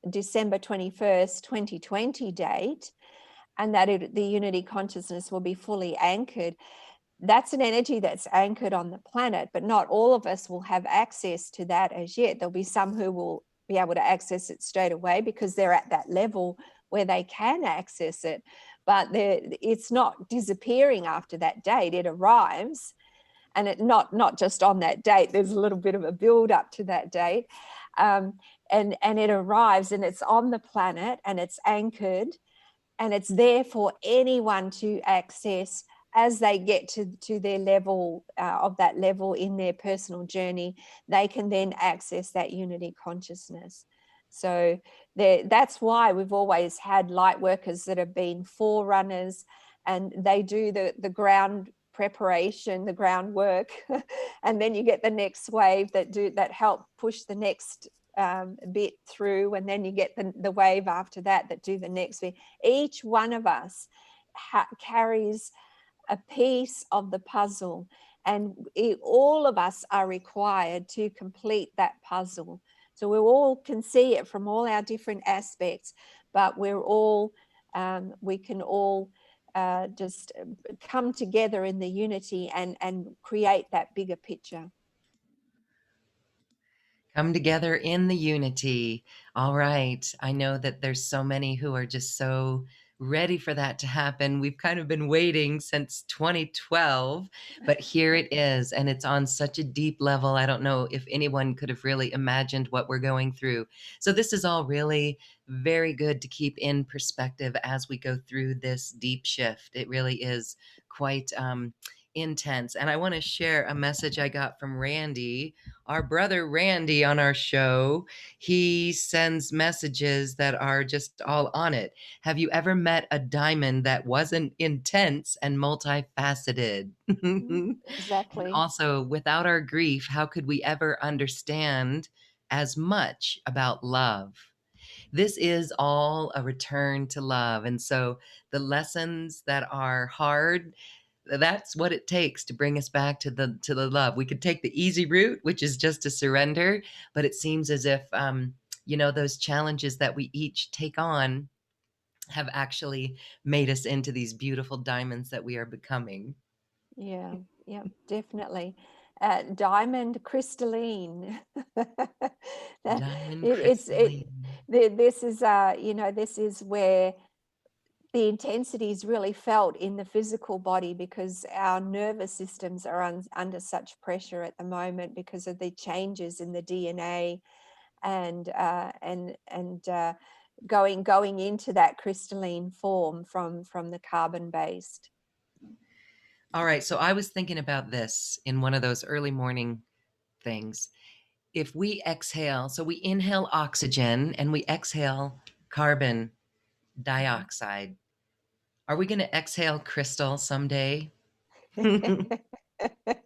S2: December 21st, 2020 date, and that the unity consciousness will be fully anchored. That's an energy that's anchored on the planet, but not all of us will have access to that as yet. There'll be some who will be able to access it straight away because they're at that level where they can access it, but it's not disappearing after that date. It arrives, and it not just on that date. There's a little bit of a build up to that date, and it arrives, and it's on the planet, and it's anchored, and it's there for anyone to access as they get to their level, of that level in their personal journey. They can then access that unity consciousness. So that's why we've always had light workers that have been forerunners, and they do the ground preparation, the groundwork, and then you get the next wave that help push the next bit through, and then you get the wave after that do the next bit. Each one of us carries a piece of the puzzle, and all of us are required to complete that puzzle. So we all can see it from all our different aspects, but we can all just come together in the unity and create that bigger picture.
S1: Come together in the unity. All right. I know that there's so many who are just so ready for that to happen. We've kind of been waiting since 2012, but here it is. And it's on such a deep level. I don't know if anyone could have really imagined what we're going through. So this is all really very good to keep in perspective as we go through this deep shift. It really is quite intense. And I want to share a message I got from Randy, our brother Randy on our show. He sends messages that are just all on it. Have you ever met a diamond that wasn't intense and multifaceted? And
S2: Exactly.
S1: also, without our grief, how could we ever understand as much about love? This is all a return to love. And so the lessons that are hard, that's what it takes to bring us back to the love. We could take the easy route, which is just to surrender, but it seems as if those challenges that we each take on have actually made us into these beautiful diamonds that we are becoming.
S2: Yeah, yeah, definitely. Diamond crystalline. That
S1: Diamond
S2: it, it's it.
S1: crystalline.
S2: This is this is where the intensity is really felt in the physical body, because our nervous systems are under such pressure at the moment because of the changes in the DNA, and going into that crystalline form from the carbon based.
S1: All right, so I was thinking about this in one of those early morning things. If we exhale, so we inhale oxygen and we exhale carbon dioxide, are we going to exhale crystal someday?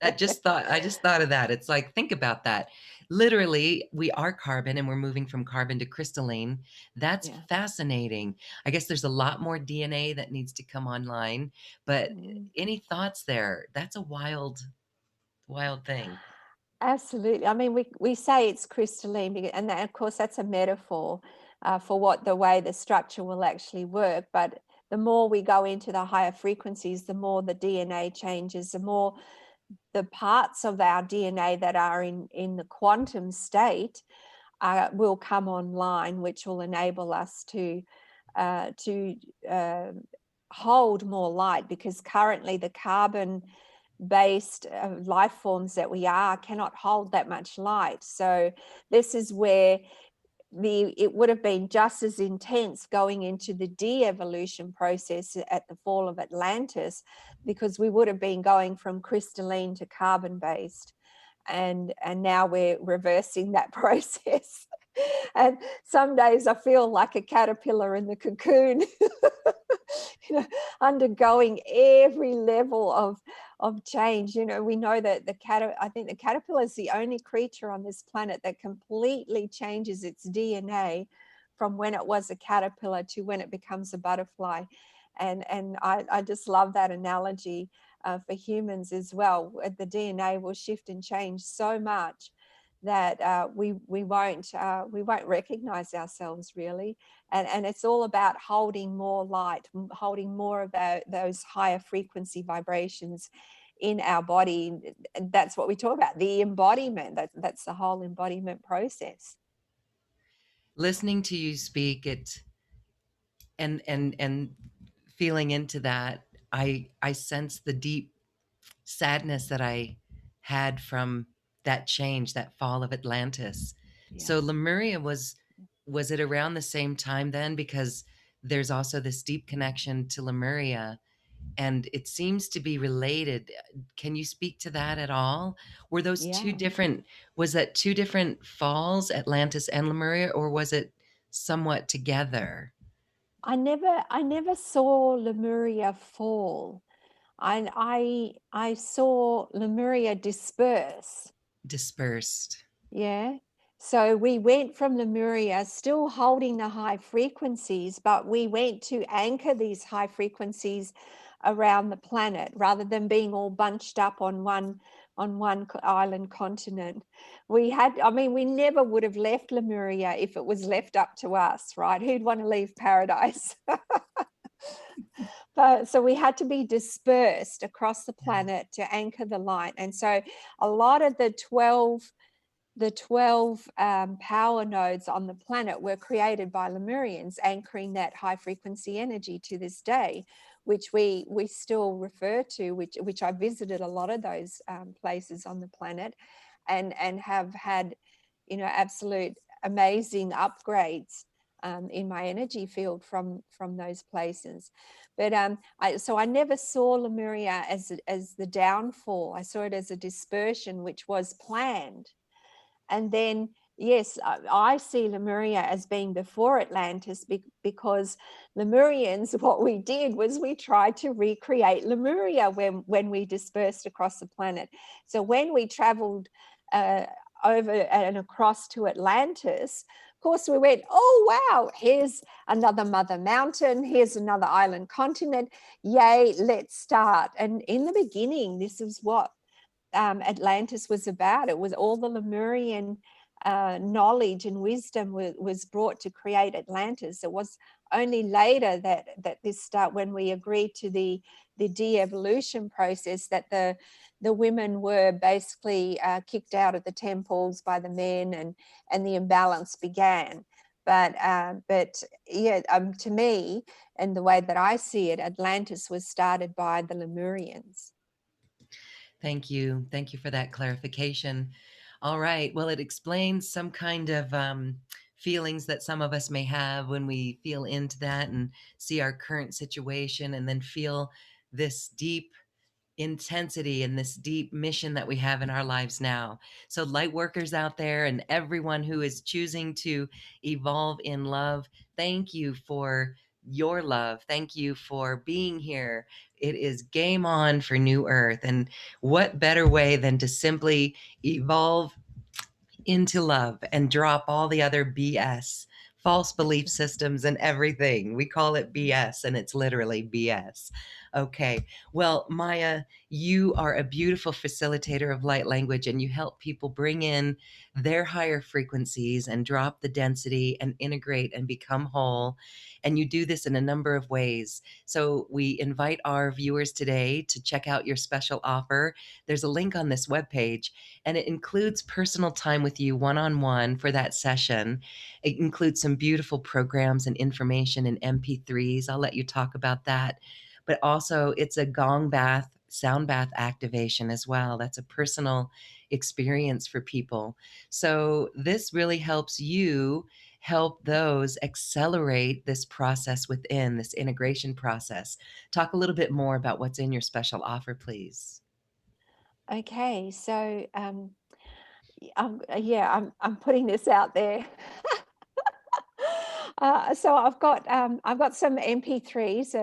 S1: I just thought of that. It's like, think about that. Literally, we are carbon and we're moving from carbon to crystalline. That's
S2: Yeah.
S1: fascinating. I guess there's a lot more DNA that needs to come online, but
S2: Mm.
S1: any thoughts there? That's a wild, wild thing.
S2: Absolutely. I mean, we say it's crystalline, and that, of course, that's a metaphor for what the way the structure will actually work. But the more we go into the higher frequencies, the more the DNA changes, the more the parts of our DNA that are in the quantum state will come online, which will enable us to uh, to uh, hold more light, because currently the carbon based life forms that we are cannot hold that much light. So this is where it would have been just as intense going into the de-evolution process at the fall of Atlantis, because we would have been going from crystalline to carbon based, and now we're reversing that process. And some days I feel like a caterpillar in the cocoon, undergoing every level of change. We know that I think the caterpillar is the only creature on this planet that completely changes its DNA from when it was a caterpillar to when it becomes a butterfly. And I just love that analogy for humans as well. The DNA will shift and change so much that we won't recognize ourselves, really. And it's all about holding more light, holding more of those higher frequency vibrations in our body. And that's what we talk about, the embodiment. That's the whole embodiment process.
S1: Listening to you speak it and feeling into that, I sense the deep sadness that I had from that change, that fall of Atlantis.
S2: Yeah.
S1: So Lemuria was it around the same time then? Because there's also this deep connection to Lemuria and it seems to be related. Can you speak to that at all? Were those
S2: Yeah.
S1: was that two different falls, Atlantis and Lemuria, or was it somewhat together?
S2: I never saw Lemuria fall. I saw Lemuria disperse.
S1: Dispersed.
S2: Yeah. So we went from Lemuria still holding the high frequencies, but we went to anchor these high frequencies around the planet rather than being all bunched up on one island continent. We never would have left Lemuria if it was left up to us, right? Who'd want to leave paradise? So we had to be dispersed across the
S1: Yeah.
S2: planet to anchor the light. And so a lot of the 12 the 12 power nodes on the planet were created by Lemurians, anchoring that high frequency energy to this day, which we still refer to, which I visited a lot of those places on the planet, and have had, you know, absolute amazing upgrades in my energy field from those places. But so I never saw Lemuria as the downfall. I saw it as a dispersion, which was planned. And then, yes, I see Lemuria as being before Atlantis, because Lemurians, what we did was we tried to recreate Lemuria when we dispersed across the planet. So when we traveled over and across to Atlantis, of course, we went, oh, wow, here's another mother mountain, here's another island continent. Yay, let's start. And in the beginning, this is what Atlantis was about. It was all the Lemurian knowledge and wisdom was brought to create Atlantis. It was only later that this start, when we agreed to the de-evolution process, that the women were basically kicked out of the temples by the men, and the imbalance began. But yeah, to me, and the way that I see it, Atlantis was started by the Lemurians.
S1: Thank you. Thank you for that clarification. All right. Well, it explains some kind of feelings that some of us may have when we feel into that and see our current situation, and then feel this deep intensity and this deep mission that we have in our lives now. So, light workers out there and everyone who is choosing to evolve in love, thank you for your love. Thank you for being here. It is game on for New Earth. And what better way than to simply evolve into love and drop all the other BS, false belief systems, and everything. We call it BS, and it's literally BS. Okay. Well, Maya, you are a beautiful facilitator of light language, and you help people bring in their higher frequencies and drop the density and integrate and become whole. And you do this in a number of ways. So we invite our viewers today to check out your special offer. There's a link on this webpage, and it includes personal time with you one-on-one for that session. It includes some beautiful programs and information in MP3s. I'll let you talk about that. But also, it's a gong bath, sound bath activation as well. That's a personal experience for people. So this really helps you help those accelerate this process within this integration process. Talk a little bit more about what's in your special offer, please.
S2: Okay, so yeah, I'm putting this out there. So I've got some MP3s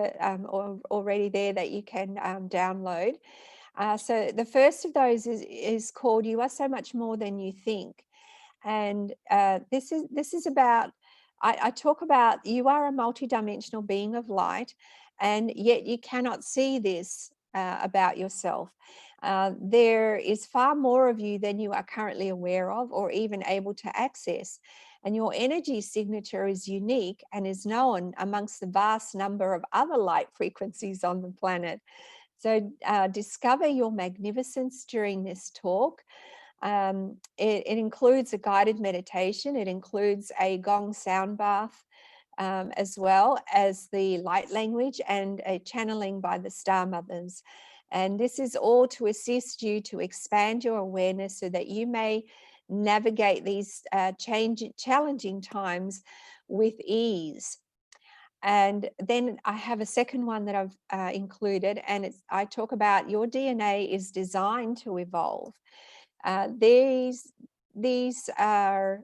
S2: already there that you can download. So the first of those is called "You Are So Much More Than You Think," and this is about. I talk about you are a multidimensional being of light, and yet you cannot see this about yourself. There is far more of you than you are currently aware of or even able to access. And your energy signature is unique and is known amongst the vast number of other light frequencies on the planet. So discover your magnificence during this talk. It includes a guided meditation. It includes a gong sound bath, as well as the light language and a channeling by the star mothers. And this is all to assist you to expand your awareness so that you may navigate these challenging times with ease. And then I have a second one that I've included, and I talk about your DNA is designed to evolve. These are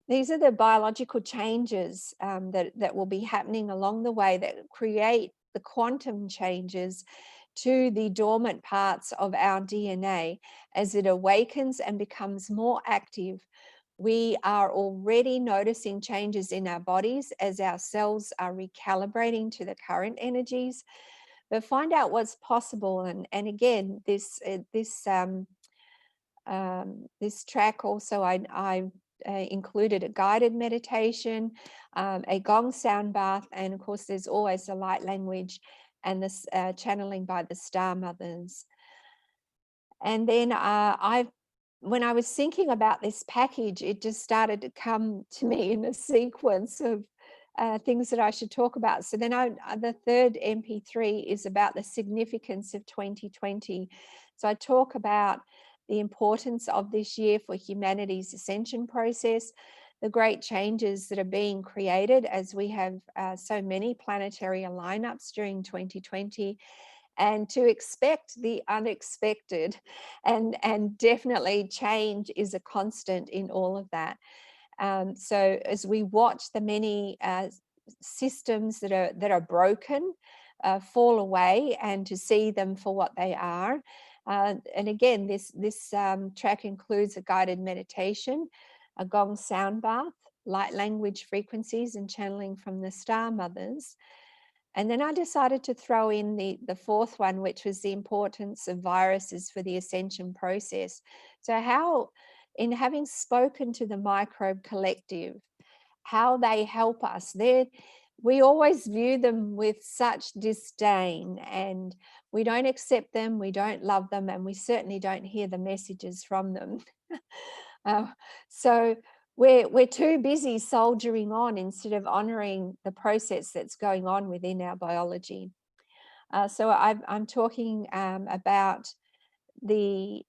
S2: the biological changes that will be happening along the way that create the quantum changes to the dormant parts of our DNA as it awakens and becomes more active. We are already noticing changes in our bodies as our cells are recalibrating to the current energies. But find out what's possible. And again, this track also, I included a guided meditation, a gong sound bath, and of course there's always the light language and this channeling by the star mothers. And then when I was thinking about this package, it just started to come to me in a sequence of things that I should talk about. So then the third MP3 is about the significance of 2020. So I talk about the importance of this year for humanity's ascension process, the great changes that are being created as we have so many planetary lineups during 2020, and to expect the unexpected, and definitely change is a constant in all of that. So as we watch the many systems that are broken fall away, and to see them for what they are. And again, this track includes a guided meditation, a gong sound bath, light language frequencies, and channeling from the star mothers. And then I decided to throw in the fourth one, which was the importance of viruses for the ascension process. So how, in having spoken to the microbe collective, how they help us. We always view them with such disdain, and we don't accept them, we don't love them, and we certainly don't hear the messages from them. So we're too busy soldiering on instead of honoring the process that's going on within our biology. So I'm talking about the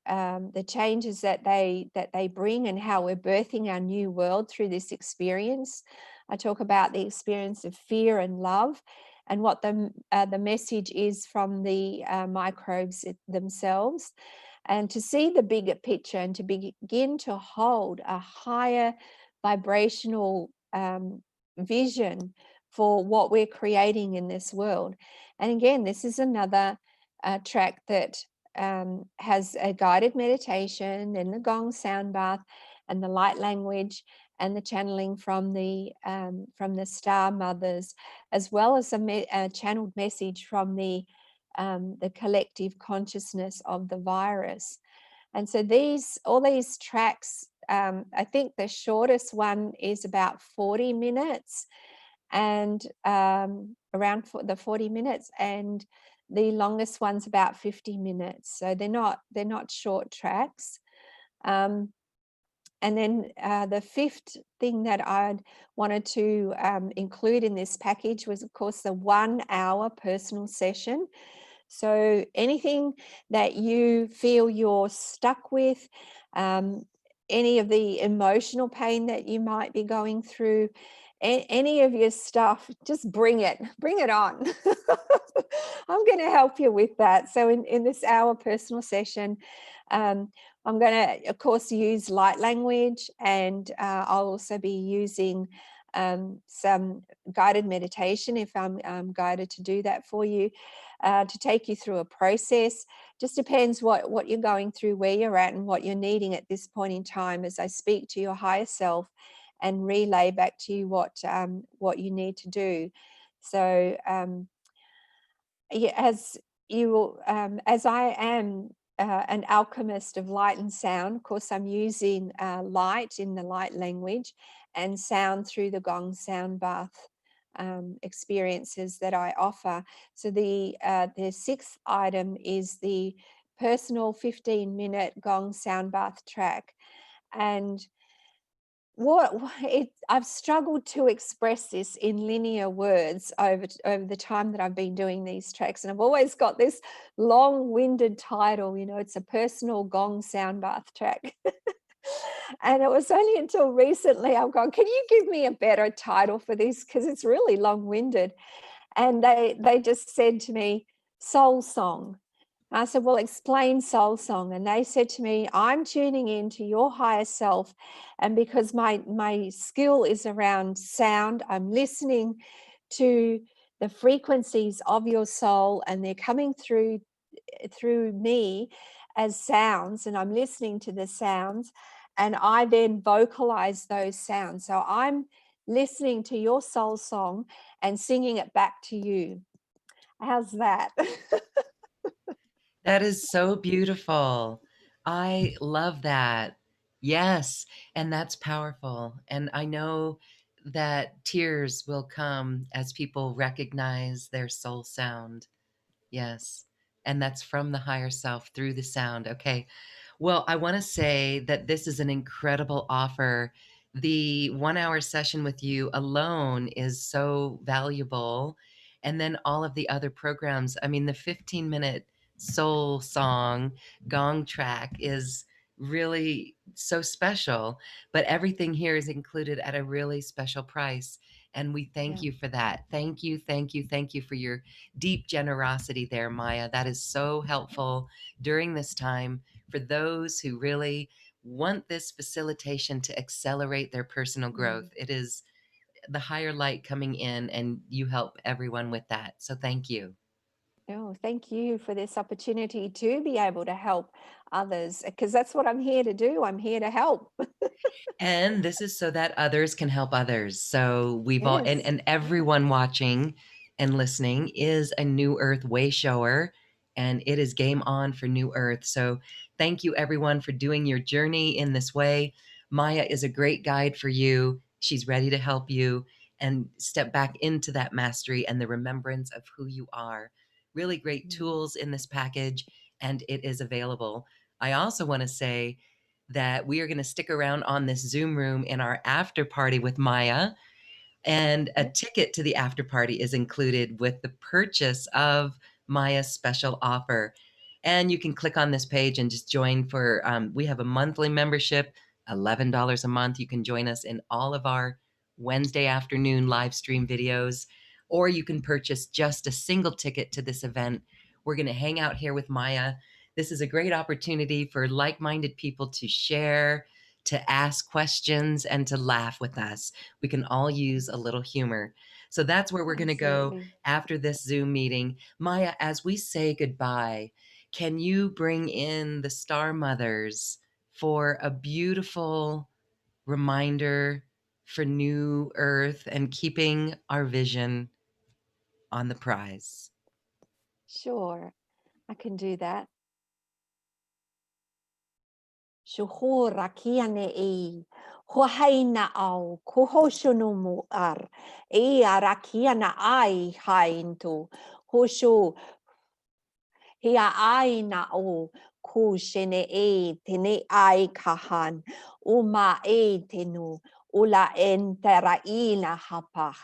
S2: changes that they bring, and how we're birthing our new world through this experience. I talk about the experience of fear and love, and what the message is from the microbes themselves, and to see the bigger picture, and to begin to hold a higher vibrational vision for what we're creating in this world. And again, this is another track that has a guided meditation, and the gong sound bath, and the light language, and the channeling from the star mothers, as well as a channeled message from the collective consciousness of the virus. And so all these tracks, I think the shortest one is about 40 minutes, and around the 40 minutes, and the longest one's about 50 minutes. So they're not short tracks. And then the fifth thing that I wanted to include in this package was, of course, the 1 hour personal session. So anything that you feel you're stuck with, any of the emotional pain that you might be going through, any of your stuff, just bring it on. I'm going to help you with that. So in this hour personal session, I'm going to, of course, use light language, and I'll also be using some guided meditation if I'm guided to do that for you, to take you through a process. Just depends what you're going through, where you're at, and what you're needing at this point in time, as I speak to your higher self and relay back to you what you need to do. So yeah, as I am an alchemist of light and sound, of course, I'm using light in the light language, and sound through the gong sound bath experiences that I offer. So the sixth item is the personal 15-minute gong sound bath track. And I've struggled to express this in linear words over the time that I've been doing these tracks, and I've always got this long-winded title. It's a personal gong sound bath track. And it was only until recently I've gone, can you give me a better title for this, because it's really long-winded? And they just said to me, soul song. I said, well, explain soul song. And they said to me, I'm tuning into your higher self. And because my skill is around sound, I'm listening to the frequencies of your soul, and they're coming through me as sounds, and I'm listening to the sounds, and I then vocalize those sounds. So I'm listening to your soul song and singing it back to you. How's that?
S1: That is so beautiful. I love that. Yes, and that's powerful. And I know that tears will come as people recognize their soul sound. Yes. And that's from the higher self through the sound. Okay. Well, I want to say that this is an incredible offer. The 1 hour session with you alone is so valuable. And then all of the other programs. I mean, the 15-minute soul song gong track is really so special, but everything here is included at a really special price. And we thank
S2: Yeah.
S1: you for that. Thank you, thank you, thank you for your deep generosity there, Maya. That is so helpful during this time for those who really want this facilitation to accelerate their personal growth. It is the higher light coming in, and you help everyone with that. So thank you.
S2: Oh, thank you for this opportunity to be able to help others, because that's what I'm here to do. I'm here to help.
S1: And this is so that others can help others. So we've all,
S2: Yes.
S1: and everyone watching and listening is a New Earth way shower, and it is game on for New Earth. So thank you, everyone, for doing your journey in this way. Maya is a great guide for you. She's ready to help you and step back into that mastery and the remembrance of who you are. Really great tools in this package, and it is available. I also want to say that we are going to stick around on this Zoom room in our after party with Maya. And a ticket to the after party is included with the purchase of Maya's special offer. And you can click on this page and just join for, we have a monthly membership, $11 a month. You can join us in all of our Wednesday afternoon live stream videos, or you can purchase just a single ticket to this event. We're going to hang out here with Maya. This is a great opportunity for like-minded people to share, to ask questions, and to laugh with us. We can all use a little humor. So that's where we're going to go
S2: Absolutely.
S1: after this Zoom meeting. Maya, as we say goodbye, can you bring in the Star Mothers for a beautiful reminder for New Earth and keeping our vision on the prize?
S2: Sure, I can do that. Shuhura kiane e hohaina au kuhoshono mu ar e arakiana ai hainto hosho hia aina o kushene e tene ai kahan uma e tenu ula entera ina hapach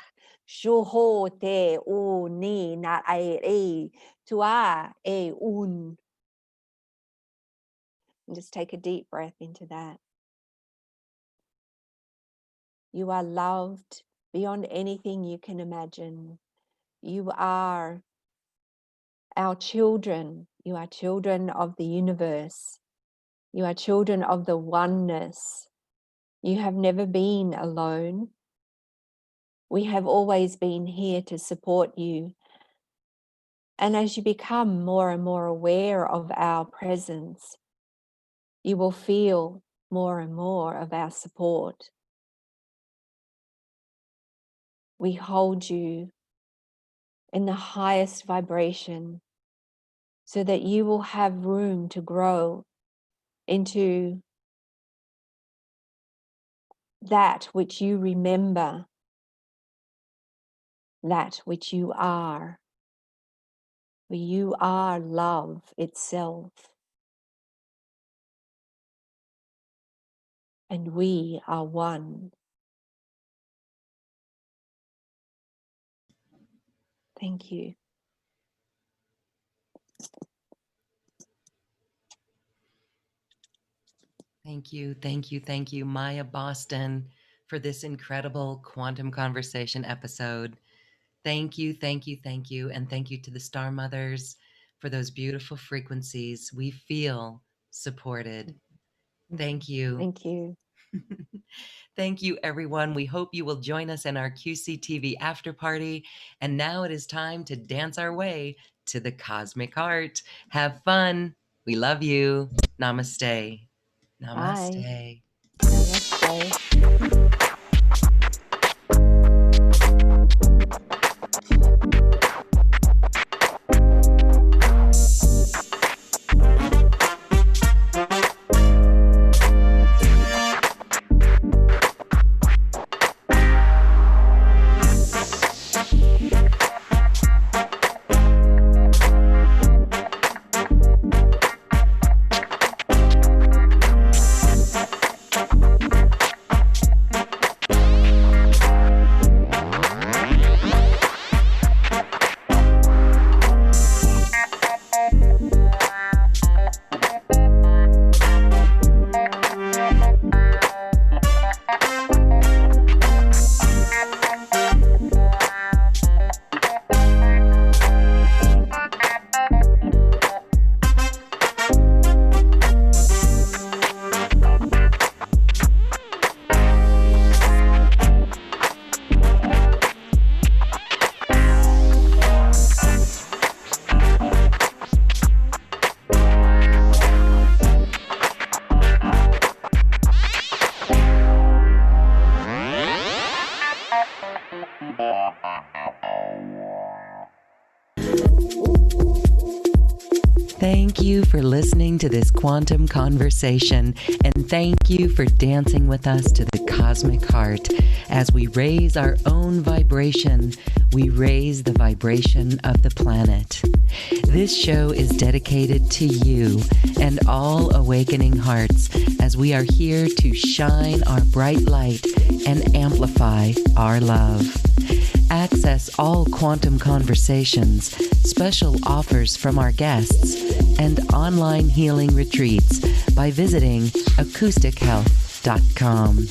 S2: shuho te u ni na ai e tua e un. And just take a deep breath into that. You are loved beyond anything you can imagine. You are our children. You are children of the universe. You are children of the oneness. You have never been alone. We have always been here to support you. And as you become more and more aware of our presence, you will feel more and more of our support. We hold you in the highest vibration so that you will have room to grow into that which you remember, that which you are. For you are love itself. And we are one. Thank you.
S1: Thank you, thank you, thank you, Maya Boston, for this incredible quantum conversation episode. Thank you, thank you, thank you. And thank you to the Star Mothers for those beautiful frequencies. We feel supported. Thank you.
S2: Thank you.
S1: Thank you, everyone. We hope you will join us in our QCTV after party. And now it is time to dance our way to the cosmic heart. Have fun. We love you. Namaste.
S2: Bye.
S1: Namaste.
S2: Namaste.
S1: Thank you for listening to this quantum conversation, and thank you for dancing with us to the cosmic heart. As we raise our own vibration, we raise the vibration of the planet. This show is dedicated to you and all awakening hearts, as we are here to shine our bright light and amplify our love. Access all quantum conversations, special offers from our guests, and online healing retreats by visiting acoustichealth.com.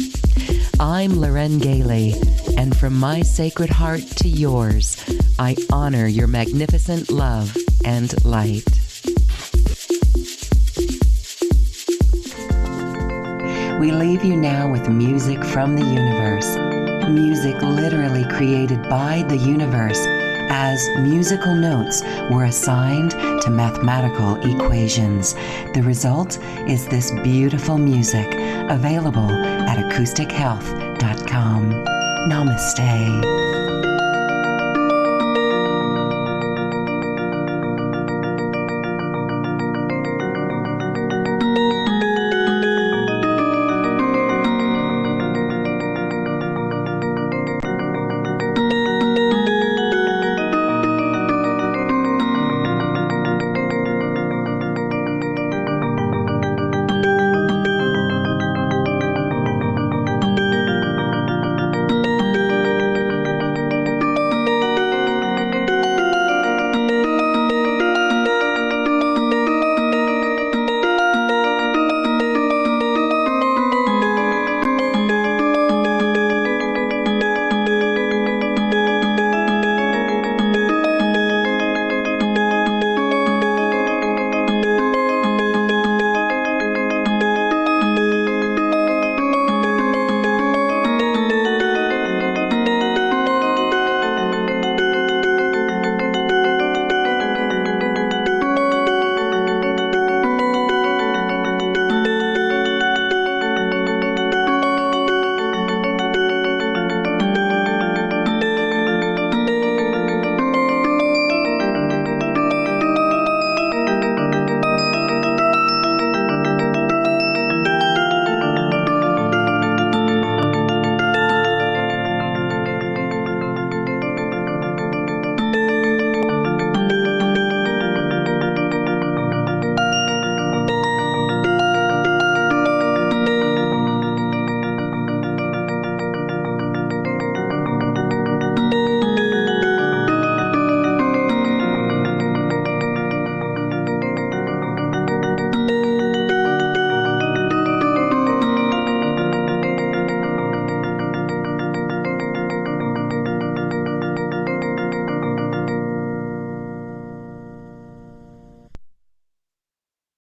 S1: I'm Loren Gailey, and from my sacred heart to yours, I honor your magnificent love and light. We leave you now with music from the universe. Music literally created by the universe, as musical notes were assigned to mathematical equations. The result is this beautiful music, available at acoustichealth.com. Namaste.